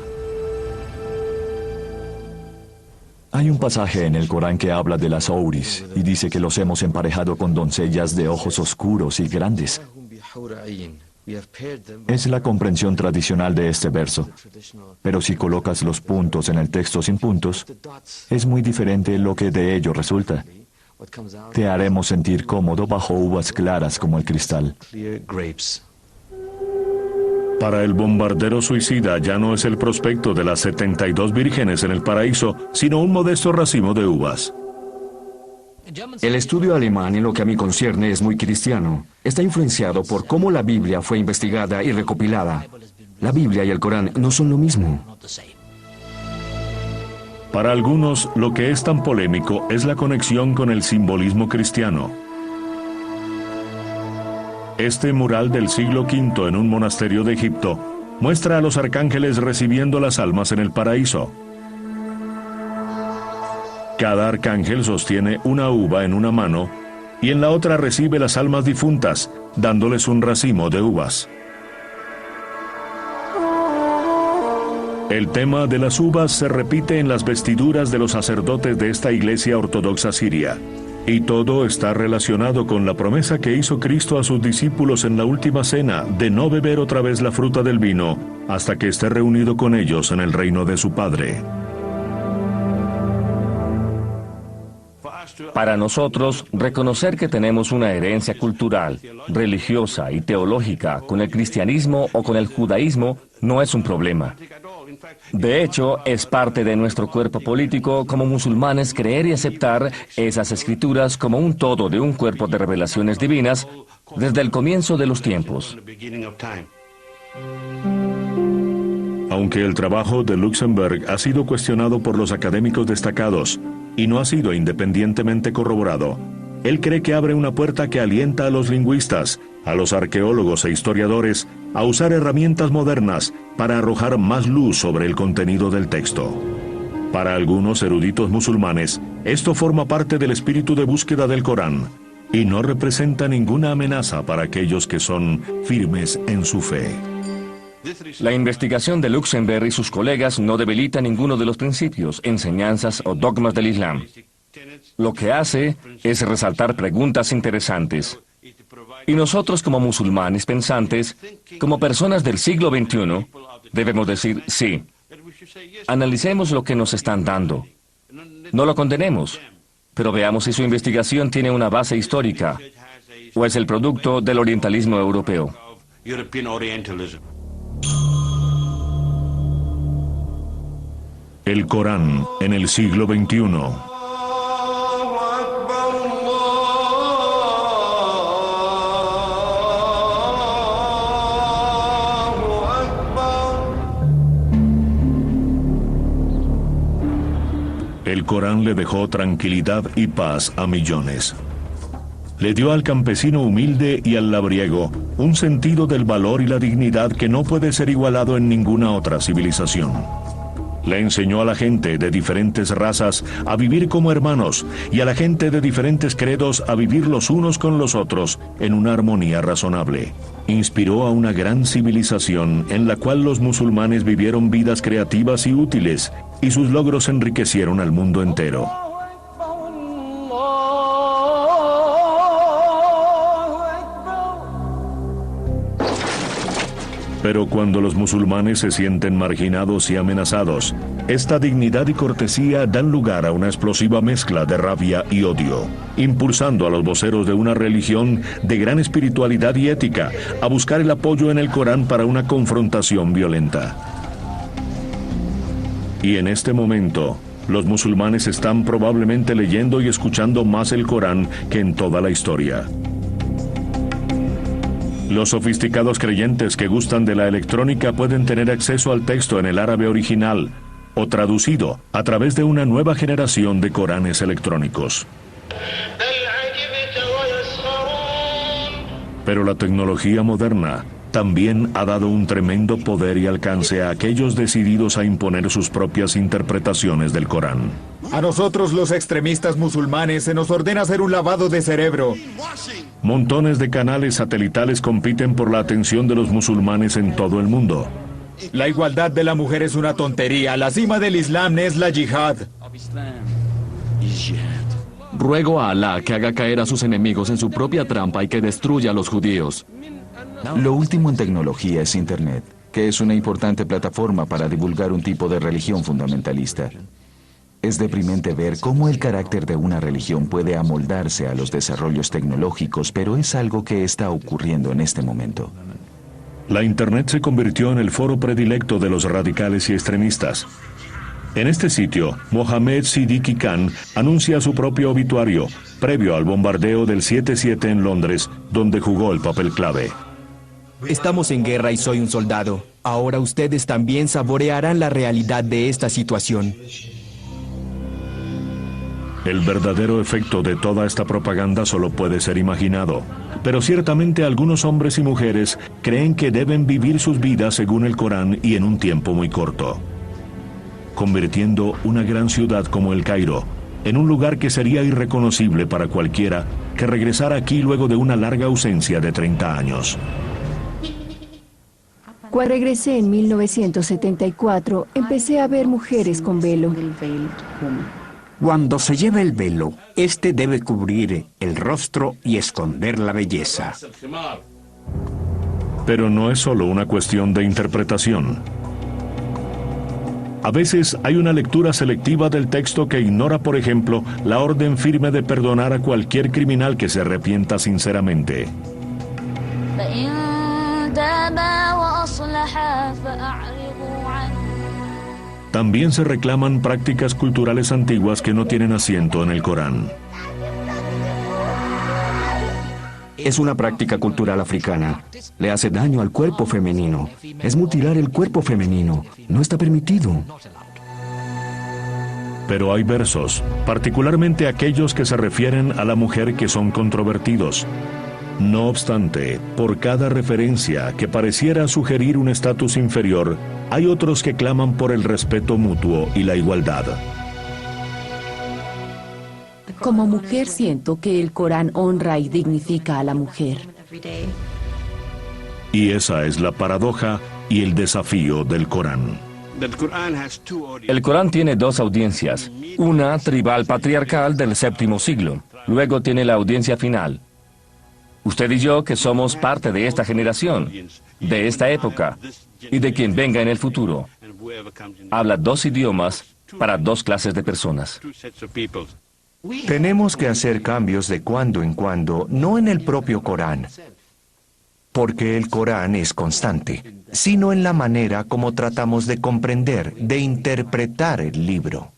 Hay un pasaje en el Corán que habla de las Houris y dice que los hemos emparejado con doncellas de ojos oscuros y grandes. Es la comprensión tradicional de este verso. Pero si colocas los puntos en el texto sin puntos, es muy diferente lo que de ello resulta. Te haremos sentir cómodo bajo uvas claras como el cristal. Para el bombardero suicida ya no es el prospecto de las 72 vírgenes en el paraíso, sino un modesto racimo de uvas. El estudio alemán en lo que a mí concierne es muy cristiano. Está influenciado por cómo la Biblia fue investigada y recopilada. La Biblia y el Corán no son lo mismo. Para algunos, lo que es tan polémico es la conexión con el simbolismo cristiano. Este mural del siglo V en un monasterio de Egipto muestra a los arcángeles recibiendo las almas en el paraíso. Cada arcángel sostiene una uva en una mano y en la otra recibe las almas difuntas, dándoles un racimo de uvas. El tema de las uvas se repite en las vestiduras de los sacerdotes de esta iglesia ortodoxa siria. Y todo está relacionado con la promesa que hizo Cristo a sus discípulos en la última cena de no beber otra vez la fruta del vino hasta que esté reunido con ellos en el reino de su Padre. Para nosotros, reconocer que tenemos una herencia cultural, religiosa y teológica con el cristianismo o con el judaísmo no es un problema. De hecho, es parte de nuestro cuerpo político como musulmanes creer y aceptar esas escrituras como un todo de un cuerpo de revelaciones divinas desde el comienzo de los tiempos. Aunque el trabajo de Luxemburg ha sido cuestionado por los académicos destacados y no ha sido independientemente corroborado, él cree que abre una puerta que alienta a los lingüistas, a los arqueólogos e historiadores a usar herramientas modernas para arrojar más luz sobre el contenido del texto. Para algunos eruditos musulmanes, esto forma parte del espíritu de búsqueda del Corán y no representa ninguna amenaza para aquellos que son firmes en su fe. La investigación de Luxemburg y sus colegas no debilita ninguno de los principios, enseñanzas o dogmas del Islam. Lo que hace es resaltar preguntas interesantes. Y nosotros como musulmanes pensantes, como personas del siglo XXI, debemos decir sí. Analicemos lo que nos están dando. No lo condenemos, pero veamos si su investigación tiene una base histórica o es el producto del orientalismo europeo. El Corán en el siglo XXI. El Corán le dejó tranquilidad y paz a millones. Le dio al campesino humilde y al labriego un sentido del valor y la dignidad que no puede ser igualado en ninguna otra civilización. Le enseñó a la gente de diferentes razas a vivir como hermanos y a la gente de diferentes credos a vivir los unos con los otros en una armonía razonable. Inspiró a una gran civilización en la cual los musulmanes vivieron vidas creativas y útiles y sus logros enriquecieron al mundo entero. Pero cuando los musulmanes se sienten marginados y amenazados, esta dignidad y cortesía dan lugar a una explosiva mezcla de rabia y odio, impulsando a los voceros de una religión de gran espiritualidad y ética a buscar el apoyo en el Corán para una confrontación violenta. Y en este momento, los musulmanes están probablemente leyendo y escuchando más el Corán que en toda la historia. Los sofisticados creyentes que gustan de la electrónica pueden tener acceso al texto en el árabe original o traducido a través de una nueva generación de Coranes electrónicos. Pero la tecnología moderna también ha dado un tremendo poder y alcance a aquellos decididos a imponer sus propias interpretaciones del Corán. A nosotros los extremistas musulmanes se nos ordena hacer un lavado de cerebro. Montones de canales satelitales compiten por la atención de los musulmanes en todo el mundo. La igualdad de la mujer es una tontería. La cima del Islam es la yihad. Ruego a Alá que haga caer a sus enemigos en su propia trampa y que destruya a los judíos. Lo último en tecnología es Internet, que es una importante plataforma para divulgar un tipo de religión fundamentalista. Es deprimente ver cómo el carácter de una religión puede amoldarse a los desarrollos tecnológicos, pero es algo que está ocurriendo en este momento. La Internet se convirtió en el foro predilecto de los radicales y extremistas. En este sitio, Mohammed Siddiqui Khan anuncia su propio obituario, previo al bombardeo del 7/7 en Londres, donde jugó el papel clave. Estamos en guerra y soy un soldado. Ahora ustedes también saborearán la realidad de esta situación. El verdadero efecto de toda esta propaganda solo puede ser imaginado, pero ciertamente algunos hombres y mujeres creen que deben vivir sus vidas según el Corán y en un tiempo muy corto, convirtiendo una gran ciudad como el Cairo en un lugar que sería irreconocible para cualquiera que regresara aquí luego de una larga ausencia de 30 años. Cuando regresé en 1974, empecé a ver mujeres con velo. Cuando se lleva el velo, este debe cubrir el rostro y esconder la belleza. Pero no es solo una cuestión de interpretación. A veces hay una lectura selectiva del texto que ignora, por ejemplo, la orden firme de perdonar a cualquier criminal que se arrepienta sinceramente. También se reclaman prácticas culturales antiguas que no tienen asiento en el Corán. Es una práctica cultural africana. Le hace daño al cuerpo femenino. Es mutilar el cuerpo femenino. No está permitido. Pero hay versos, particularmente aquellos que se refieren a la mujer, que son controvertidos. No obstante, por cada referencia que pareciera sugerir un estatus inferior, hay otros que claman por el respeto mutuo y la igualdad. Como mujer siento que el Corán honra y dignifica a la mujer. Y esa es la paradoja y el desafío del Corán. El Corán tiene dos audiencias, una tribal patriarcal del séptimo siglo, luego tiene la audiencia final. Usted y yo, que somos parte de esta generación, de esta época, y de quien venga en el futuro, habla dos idiomas para dos clases de personas. Tenemos que hacer cambios de cuando en cuando, no en el propio Corán, porque el Corán es constante, sino en la manera como tratamos de comprender, de interpretar el libro.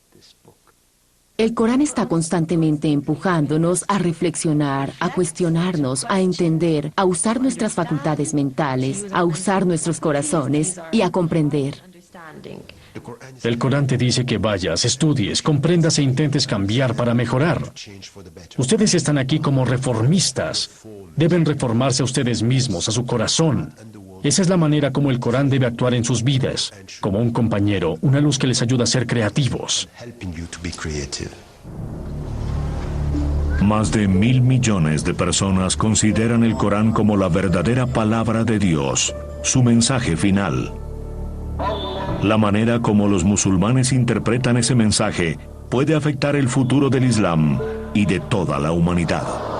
El Corán está constantemente empujándonos a reflexionar, a cuestionarnos, a entender, a usar nuestras facultades mentales, a usar nuestros corazones y a comprender. El Corán te dice que vayas, estudies, comprendas e intentes cambiar para mejorar. Ustedes están aquí como reformistas. Deben reformarse a ustedes mismos, a su corazón. Esa es la manera como el Corán debe actuar en sus vidas, como un compañero, una luz que les ayuda a ser creativos. Más de 1.000 millones de personas consideran el Corán como la verdadera palabra de Dios, su mensaje final. La manera como los musulmanes interpretan ese mensaje puede afectar el futuro del Islam y de toda la humanidad.